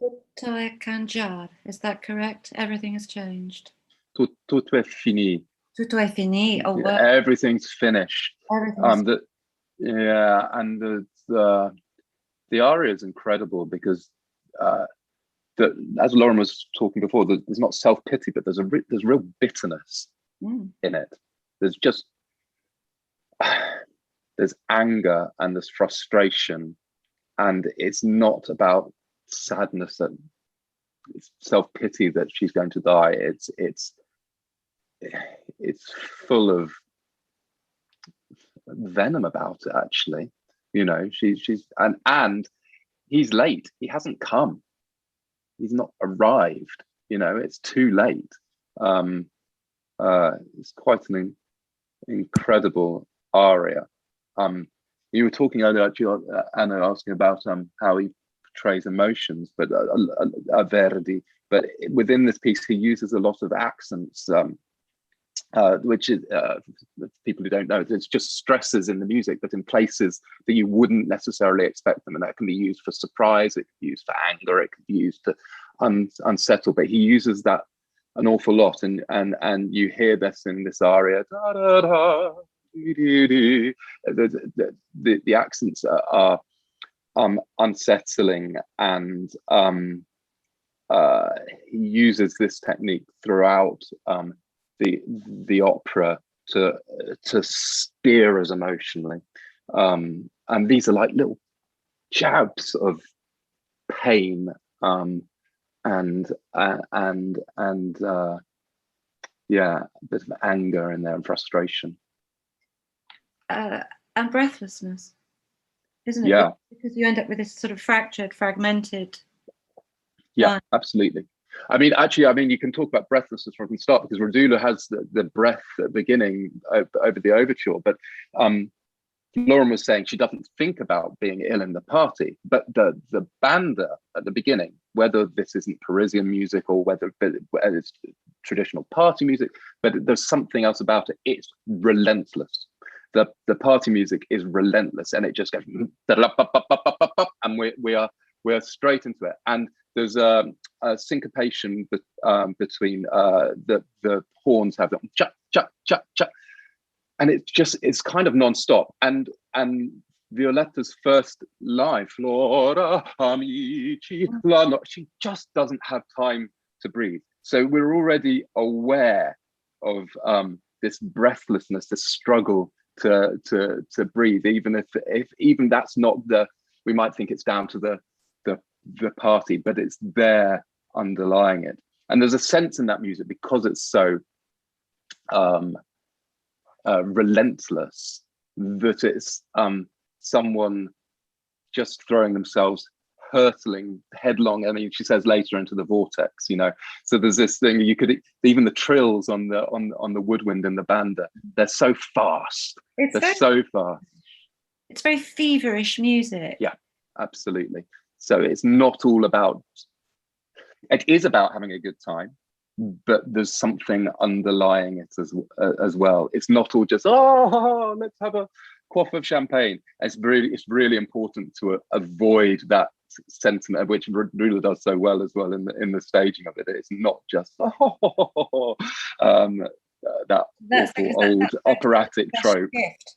Tutto è cambiato. Is that correct? Everything has changed. Tutto è fini. Tutto è fini. Oh, well, Everything's finished. everything's And the aria is incredible because as Lauren was talking before, there's not self-pity, but there's real bitterness in it. There's anger and there's frustration, and it's not about sadness and self-pity that she's going to die. It's full of venom about it, actually. You know, she's and he's late. He hasn't come. He's not arrived. You know, it's too late. It's quite an incredible aria. You were talking earlier, actually, Anna, asking about how he portrays emotions, but Verdi. But within this piece, he uses a lot of accents, which is people who don't know, it's just stresses in the music, but in places that you wouldn't necessarily expect them, and that can be used for surprise, it can be used for anger, it can be used to unsettle. But he uses that an awful lot, and you hear this in this aria. Da, da, da, dee, dee, dee. The accents are unsettling, and he uses this technique throughout the opera to steer us emotionally, and these are like little jabs of pain, and yeah, a bit of anger in there and frustration, and breathlessness, isn't it? Yeah, because you end up with this sort of fragmented. Yeah, absolutely. I mean, you can talk about breathlessness from the start, because Rodula has the breath at the beginning over the overture, but Lauren was saying she doesn't think about being ill in the party, but the banda at the beginning, whether this isn't Parisian music or whether it's traditional party music, but there's something else about it. It's relentless. The party music is relentless, and it just goes, and we're straight into it. And there's a syncopation between the horns have them cha cha cha cha, and it's kind of non-stop. And Violetta's first line, Flora amici, she just doesn't have time to breathe. So we're already aware of this breathlessness, this struggle to breathe, even if even that's not we might think it's down to the party, but it's there underlying it. And there's a sense in that music, because it's so relentless, that it's someone just throwing themselves hurtling headlong. I mean, she says later, into the vortex, you know. So there's this thing, you could even the trills on the woodwind in the banda, they're so fast. So fast. It's very feverish music. Yeah, absolutely. So it's not all about, it is about having a good time, but there's something underlying it as well. It's not all just, oh, let's have a quaff of champagne. It's really important to avoid that sentiment, which Rodula does so well as well in the staging of it. It's not just that awful old operatic trope. Gift.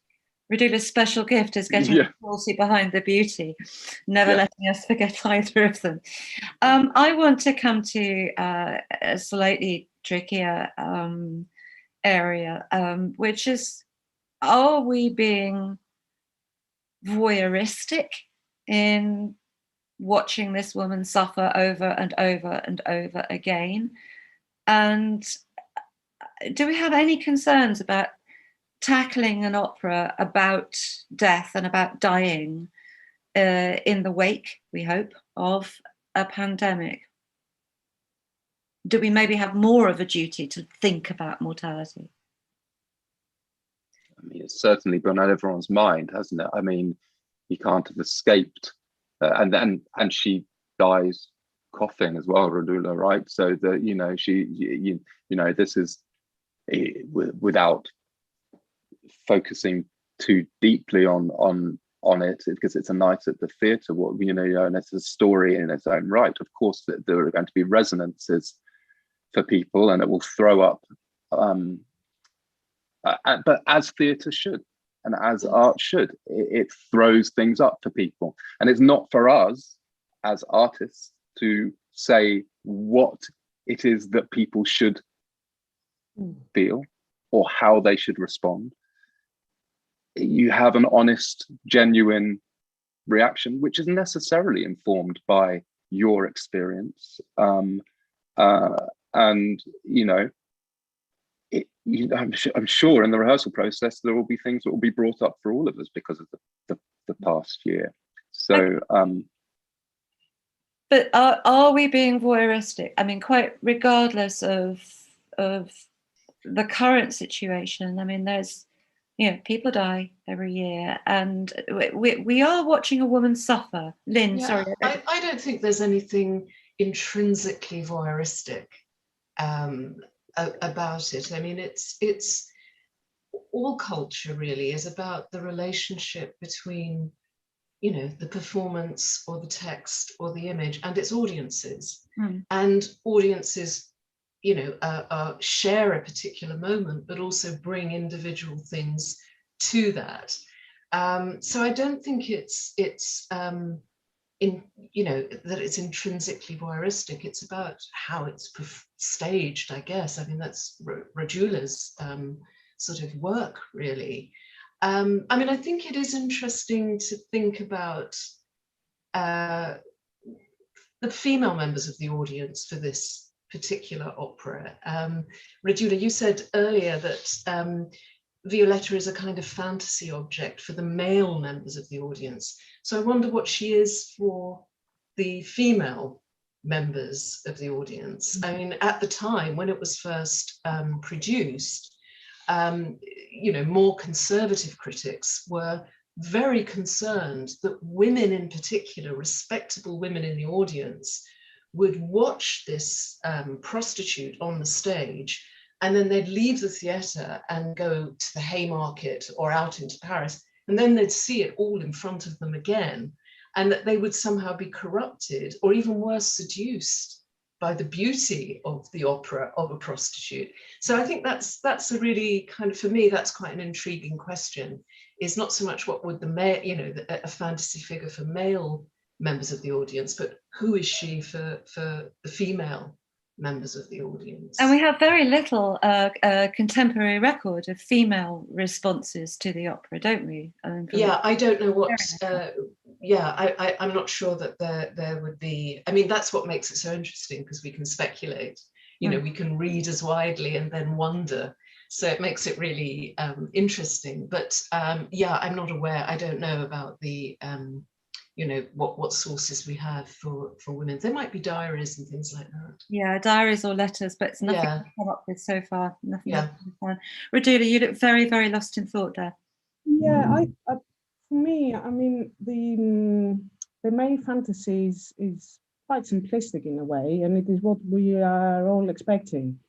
Rodula's special gift is getting Wolsey behind the beauty, never letting us forget either of them. I want to come to a slightly trickier area, which is, are we being voyeuristic in watching this woman suffer over and over and over again? And do we have any concerns about tackling an opera about death and about dying in the wake, we hope, of a pandemic? Do we maybe have more of a duty to think about mortality? I mean, it's certainly been on everyone's mind, hasn't it? I mean, you can't have escaped, and she dies coughing as well, Rodula, right? So that, you know, this is without focusing too deeply on on it because it's a night at the theatre, and it's a story in its own right. Of course, that there are going to be resonances for people, and it will throw up, but as theatre should, and as art should, it throws things up for people. And it's not for us as artists to say what it is that people should feel or how they should respond. You have an honest, genuine reaction, which is necessarily informed by your experience. And I'm sure in the rehearsal process there will be things that will be brought up for all of us because of the past year. So but are we being voyeuristic? I mean, quite regardless of the current situation. I mean, there's, people die every year, and we are watching a woman suffer. Lynn, yeah, sorry. I don't think there's anything intrinsically voyeuristic about it. I mean, it's all culture really is about the relationship between, the performance or the text or the image and its audiences. And audiences, share a particular moment, but also bring individual things to that. So I don't think it's that it's intrinsically voyeuristic. It's about how it's staged, I guess. I mean, that's Rodula's sort of work, really. I mean, I think it is interesting to think about the female members of the audience for this particular opera. Rodula, you said earlier that Violetta is a kind of fantasy object for the male members of the audience. So I wonder what she is for the female members of the audience. I mean, at the time when it was first produced, more conservative critics were very concerned that women in particular, respectable women in the audience, would watch this prostitute on the stage, and then they'd leave the theatre and go to the Haymarket or out into Paris, and then they'd see it all in front of them again, and that they would somehow be corrupted or even worse, seduced by the beauty of the opera of a prostitute. So I think that's a really kind of, for me, that's quite an intriguing question. Is not so much what would the male, a fantasy figure for male members of the audience, but who is she for the female members of the audience? And we have very little contemporary record of female responses to the opera, don't we? I don't know what. I'm not sure that there would be. I mean, that's what makes it so interesting, because we can speculate. We can read as widely and then wonder. So it makes it really interesting. But I'm not aware. I don't know about the. What sources we have for women. There might be diaries and things like that. Yeah, diaries or letters, but it's nothing to come up with so far. Nothing. Yeah. Rodula, you look very, very lost in thought there. Yeah, for me, I mean, the male fantasy is quite simplistic in a way, and it is what we are all expecting.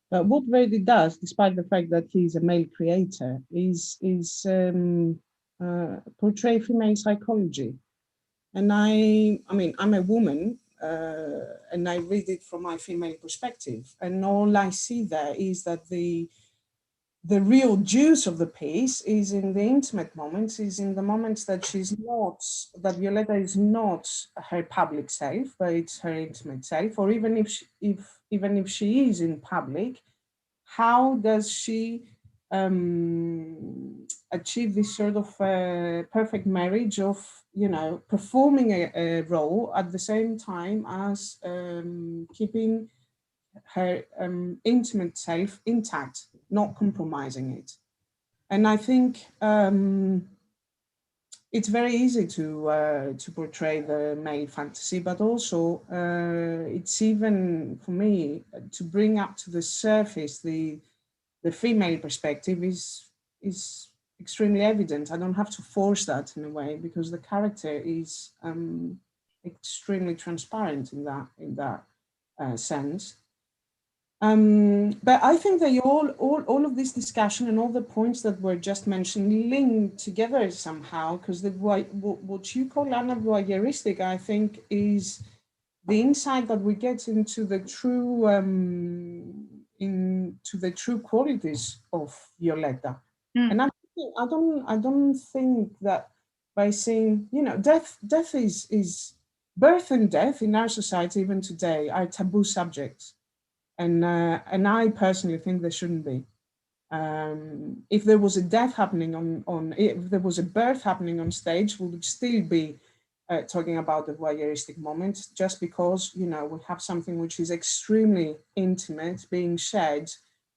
But what Verdi does, despite the fact that he's a male creator, is portray female psychology. And I mean, I'm a woman, and I read it from my female perspective. And all I see there is that the real juice of the piece is in the intimate moments, is in the moments that that Violetta is not her public self, but it's her intimate self. Or even if she is in public, how does she achieve this sort of perfect marriage of performing a role at the same time as keeping her intimate self intact, not compromising it. And I think it's very easy to portray the male fantasy, but also it's even, for me, to bring up to the surface the female perspective is extremely evident. I don't have to force that in a way, because the character is extremely transparent in that sense. But I think that all of this discussion and all the points that were just mentioned link together somehow, because what you call Anna voyeuristic, I think, is the insight that we get into the true qualities of Violetta. And I don't think that by saying, you know, death is birth and death in our society even today are taboo subjects. And I personally think there shouldn't be. If there was a death happening if there was a birth happening on stage, we would still be talking about the voyeuristic moment, just because, you know, we have something which is extremely intimate being shared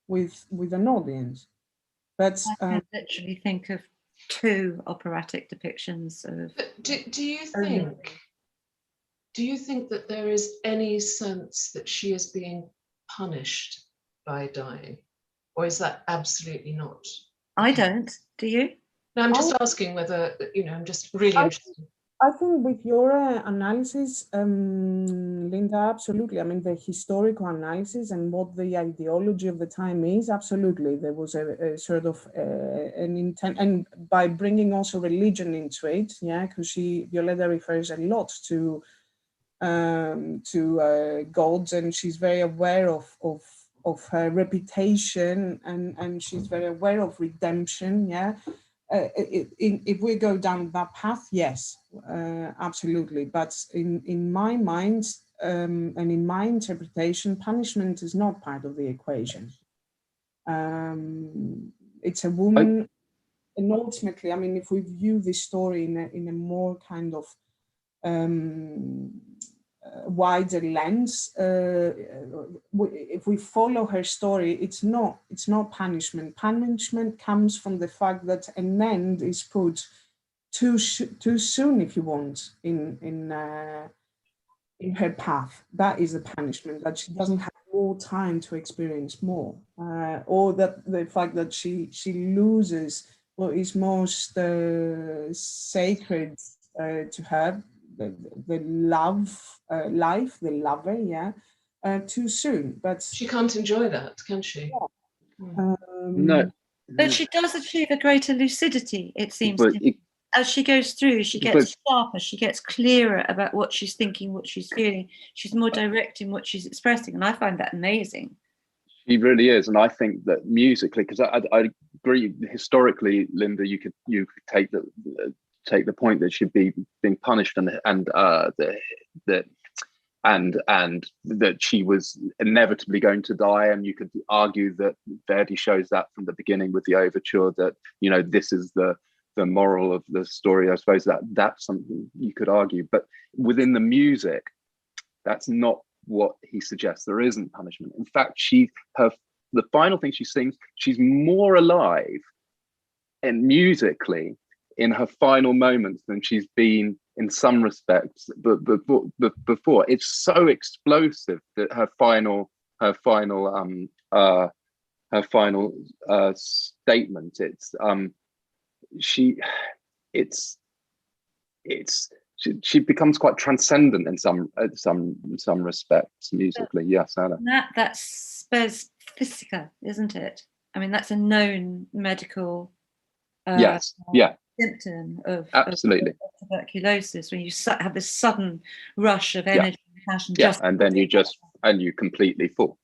with an audience. But I can literally think of 2 operatic depictions of. Do you think that there is any sense that she is being punished by dying, or is that absolutely not? I don't. Do you? No, I'm just asking whether, you know, I'm just really interested. I think with your analysis, Lynda, absolutely. I mean, the historical analysis and what the ideology of the time is, absolutely. There was a sort of an intent, and by bringing also religion into it, yeah, because Violetta refers a lot to gods, and she's very aware of her reputation, and she's very aware of redemption, yeah. If we go down that path, yes, absolutely. But in my mind and in my interpretation, punishment is not part of the equation. It's a woman, and ultimately, I mean, if we view this story in a more kind of wider lens, if we follow her story, it's not punishment. Punishment comes from the fact that an end is put too soon, if you want, in her path. That is a punishment, that she doesn't have more time to experience more, or that the fact that she loses what is most sacred to her, the love life, the lover, yeah, too soon. But she can't enjoy that, can she? Yeah. No. But she does achieve a greater lucidity, it seems to me. As she goes through, she gets sharper, she gets clearer about what she's thinking, what she's feeling. She's more direct in what she's expressing, and I find that amazing. She really is, and I think that musically, because I agree, historically, Lynda, you could take the point that she'd be being punished, and that she was inevitably going to die, and you could argue that Verdi shows that from the beginning with the overture, that, you know, this is the moral of the story. I suppose that's something you could argue, but within the music, that's not what he suggests. There isn't punishment. In fact, the final thing she sings, she's more alive and musically in her final moments than she's been in some respects, but before. It's so explosive that her final statement. She becomes quite transcendent in some respects musically. Yes, Anna. That's spes physica, isn't it? I mean, that's a known medical symptom of tuberculosis, when you have this sudden rush of energy and passion. And then you completely fall.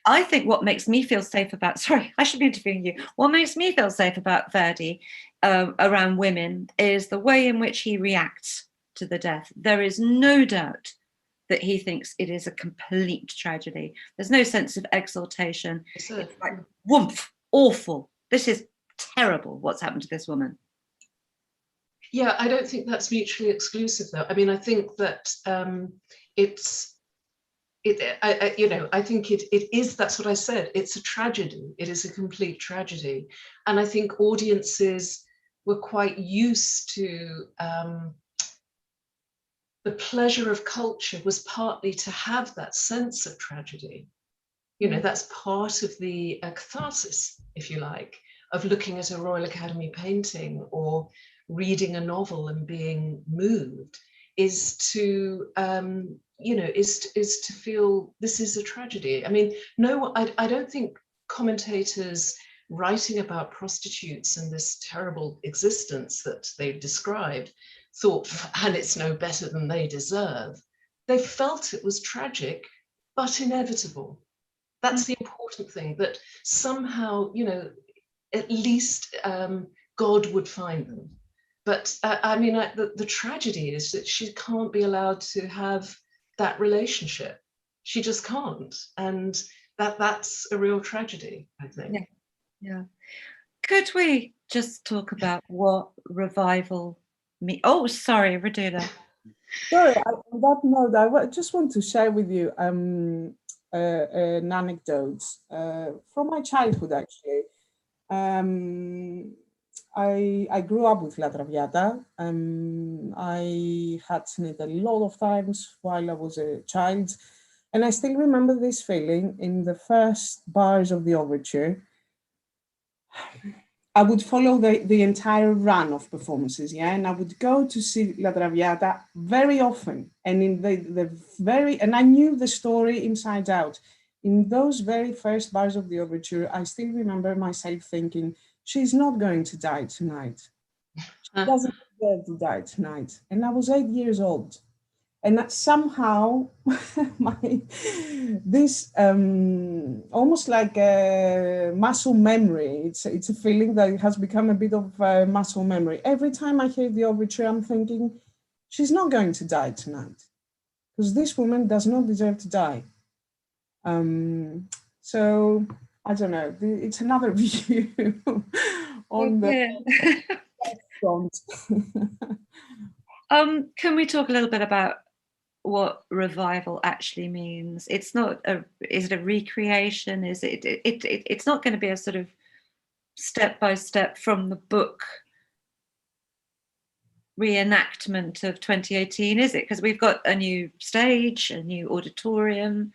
I think what makes me feel safe about, sorry, I should be interviewing you. What makes me feel safe about Verdi around women is the way in which he reacts to the death. There is no doubt that he thinks it is a complete tragedy. There's no sense of exaltation. It's like, woomph, awful. This is terrible, what's happened to this woman. Yeah, I don't think that's mutually exclusive, though. I mean, I think that I think it is, that's what I said, it's a tragedy. It is a complete tragedy. And I think audiences were quite used to the pleasure of culture was partly to have that sense of tragedy. You know, that's part of the catharsis, if you like, of looking at a Royal Academy painting or reading a novel and being moved, is to is to feel this is a tragedy. I mean, no, I don't think commentators writing about prostitutes and this terrible existence that they've described thought, and it's no better than they deserve. They felt it was tragic, but inevitable. That's the important thing, that somehow, at least God would find them. But I mean, the tragedy is that she can't be allowed to have that relationship. She just can't. And that's a real tragedy, I think. Yeah. Could we just talk about what revival means? Oh, sorry, Rodula. Sorry, on that note, I just want to share with you an anecdote from my childhood, actually. I grew up with La Traviata. I had seen it a lot of times while I was a child. And I still remember this feeling in the first bars of the overture. I would follow the entire run of performances, and I would go to see La Traviata very often. And in and I knew the story inside out. In those very first bars of the overture, I still remember myself thinking, she's not going to die tonight. She doesn't deserve to die tonight. And I was 8 years old. And that somehow, this almost like a muscle memory. It's a feeling that it has become a bit of a muscle memory. Every time I hear the overture, I'm thinking, she's not going to die tonight, because this woman does not deserve to die. So I don't know. It's another view on the front. Can we talk a little bit about what revival actually means? It's not is it a recreation? Is it's not going to be a sort of step by step from the book reenactment of 2018, is it? Because we've got a new stage, a new auditorium.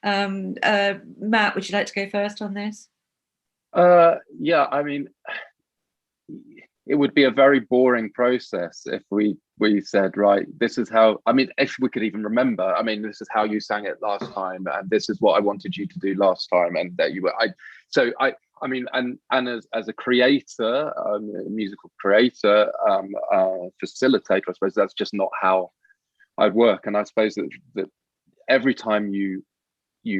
Matt, would you like to go first on this? Yeah, I mean, it would be a very boring process if we said, right, this is how, I mean, if we could even remember, I mean, this is how you sang it last time, and this is what I wanted you to do last time, and that you were, I mean, and as a creator, a musical creator, facilitator, I suppose that's just not how I'd work. And I suppose that every time you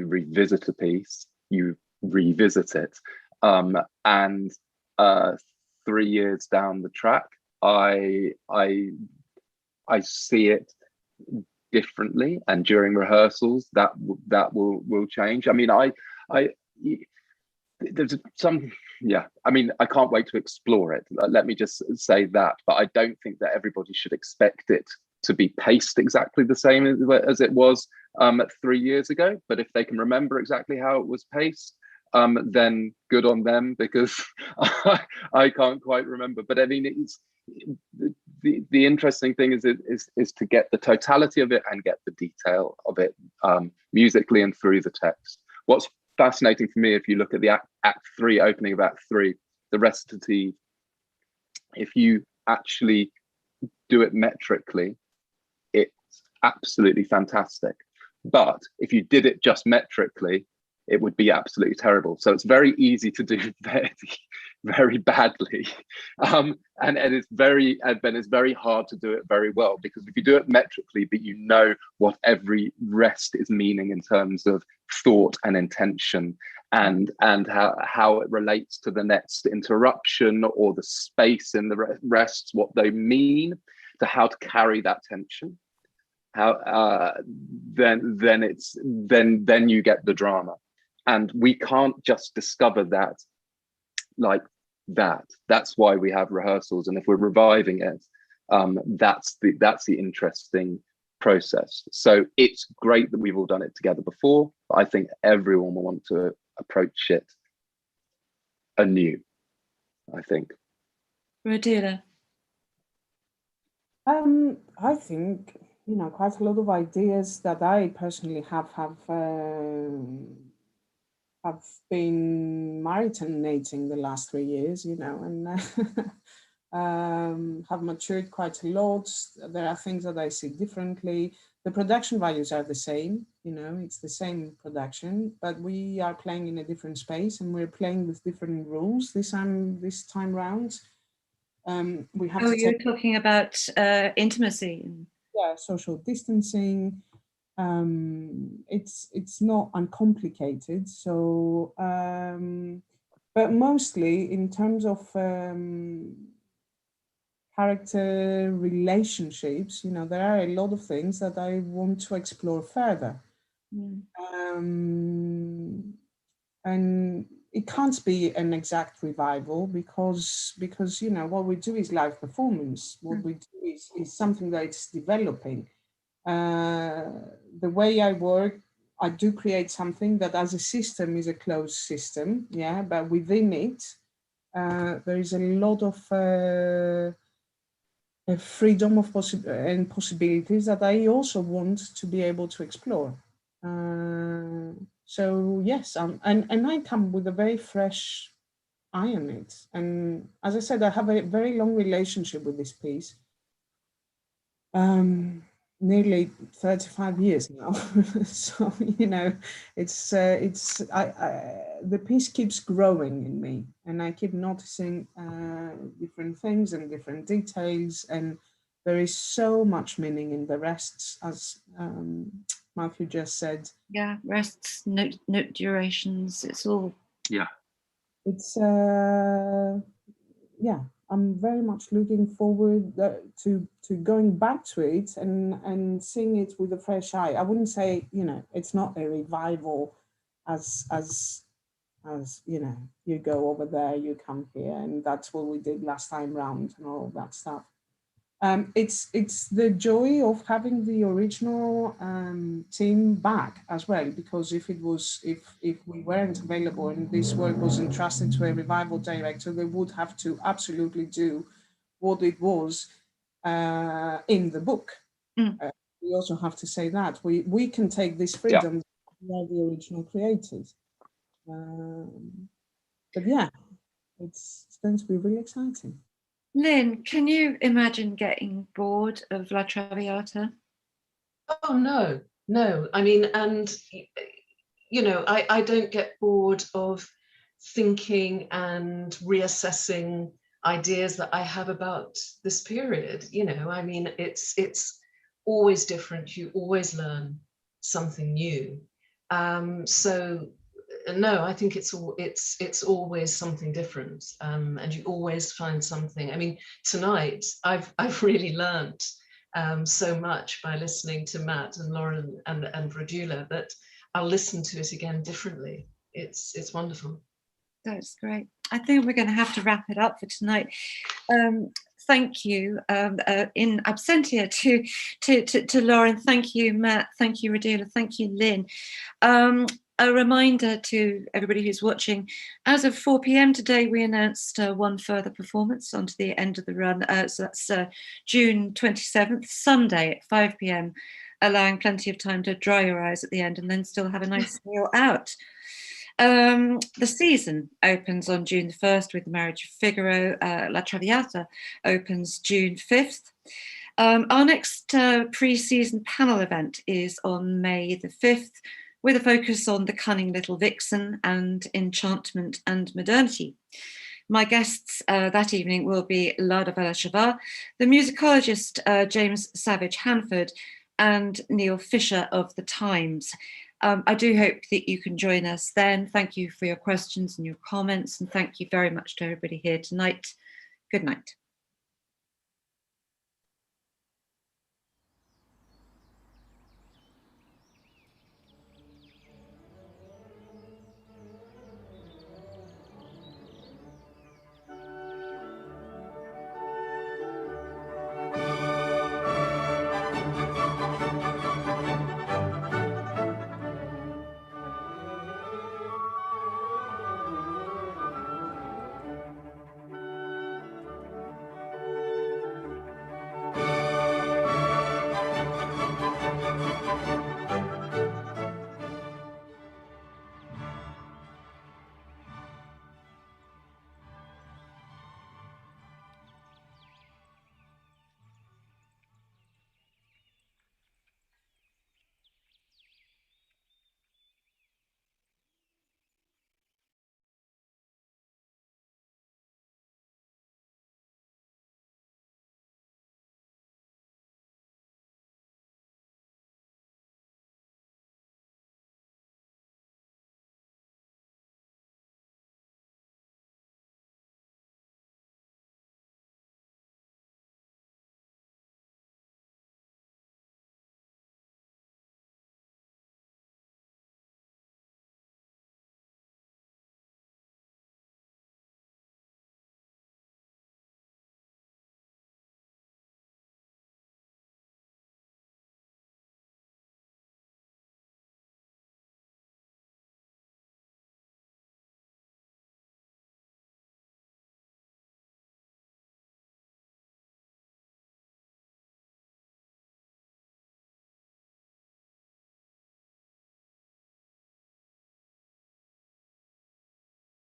revisit a piece, you revisit it, and 3 years down the track, I see it differently, and during rehearsals that will change. I mean, there's some, yeah, I mean, I can't wait to explore it. Let me just say that, but I don't think that everybody should expect it to be paced exactly the same as it was 3 years ago. But if they can remember exactly how it was paced, then good on them, because I can't quite remember. But I mean, it's the interesting thing is to get the totality of it and get the detail of it musically and through the text. What's fascinating for me, if you look at the Act 3, opening of Act 3, the recitative, if you actually do it metrically, it's absolutely fantastic. But if you did it just metrically, it would be absolutely terrible. So it's very easy to do Verdi very badly, and it's very hard to do it very well, because if you do it metrically, but you know what every rest is meaning in terms of thought and intention, and how it relates to the next interruption or the space in the rests, what they mean, to how to carry that tension, how then you get the drama. And we can't just discover that like that. That's why we have rehearsals. And if we're reviving it, that's the interesting process. So it's great that we've all done it together before, but I think everyone will want to approach it anew, I think. Rodula. I think, quite a lot of ideas that I personally have been marinating the last 3 years, and have matured quite a lot. There are things that I see differently. The production values are the same, you know, it's the same production, but we are playing in a different space and we're playing with different rules this time round. We have to you're talking about intimacy. Yeah, social distancing. It's not uncomplicated. So, but mostly in terms of character relationships, you know, there are a lot of things that I want to explore further. And it can't be an exact revival because you know what we do is live performance. What we do is something that's developing. The way I work, I do create something that as a system is a closed system, yeah, but within it there is a lot of freedom of possibilities that I also want to be able to explore. So yes, and I come with a very fresh eye on it. And as I said, I have a very long relationship with this piece. Nearly 35 years now. So, you know, the piece keeps growing in me and I keep noticing different things and different details. And there is so much meaning in the rests, as Matthew just said. Yeah, rests, note durations, it's all. Yeah. It's, yeah, I'm very much looking forward to going back to it and seeing it with a fresh eye. I wouldn't say, you know, it's not a revival as you know, you go over there, you come here, and that's what we did last time round and all that stuff. It's the joy of having the original team back as well, because if we weren't available and this work was entrusted to a revival director, they would have to absolutely do what it was in the book. We also have to say that we can take this freedom. We are the original creators. But yeah, it's going to be really exciting. Lynn, can you imagine getting bored of La Traviata? Oh, no. I mean, and, you know, I don't get bored of thinking and reassessing ideas that I have about this period. You know, I mean, it's always different. You always learn something new. So no, I think it's always something different, and you always find something. I mean, tonight I've really learned so much by listening to Matt and Lauren and Rodula that I'll listen to it again differently. It's wonderful. That's great. I think we're going to have to wrap it up for tonight. Thank you in absentia to Lauren. Thank you, Matt. Thank you, Rodula. Thank you, Lynn. A reminder to everybody who's watching, as of 4 p.m. today, we announced one further performance onto the end of the run. So that's June 27th, Sunday at 5 p.m, allowing plenty of time to dry your eyes at the end and then still have a nice meal out. The season opens on June the 1st with The Marriage of Figaro. La Traviata opens June 5th. Our next pre-season panel event is on May the 5th, with a focus on The Cunning Little Vixen and Enchantment and Modernity. My guests that evening will be Lada Velashava, the musicologist James Savage Hanford, and Neil Fisher of The Times. I do hope that you can join us then. Thank you for your questions and your comments, and thank you very much to everybody here tonight. Good night.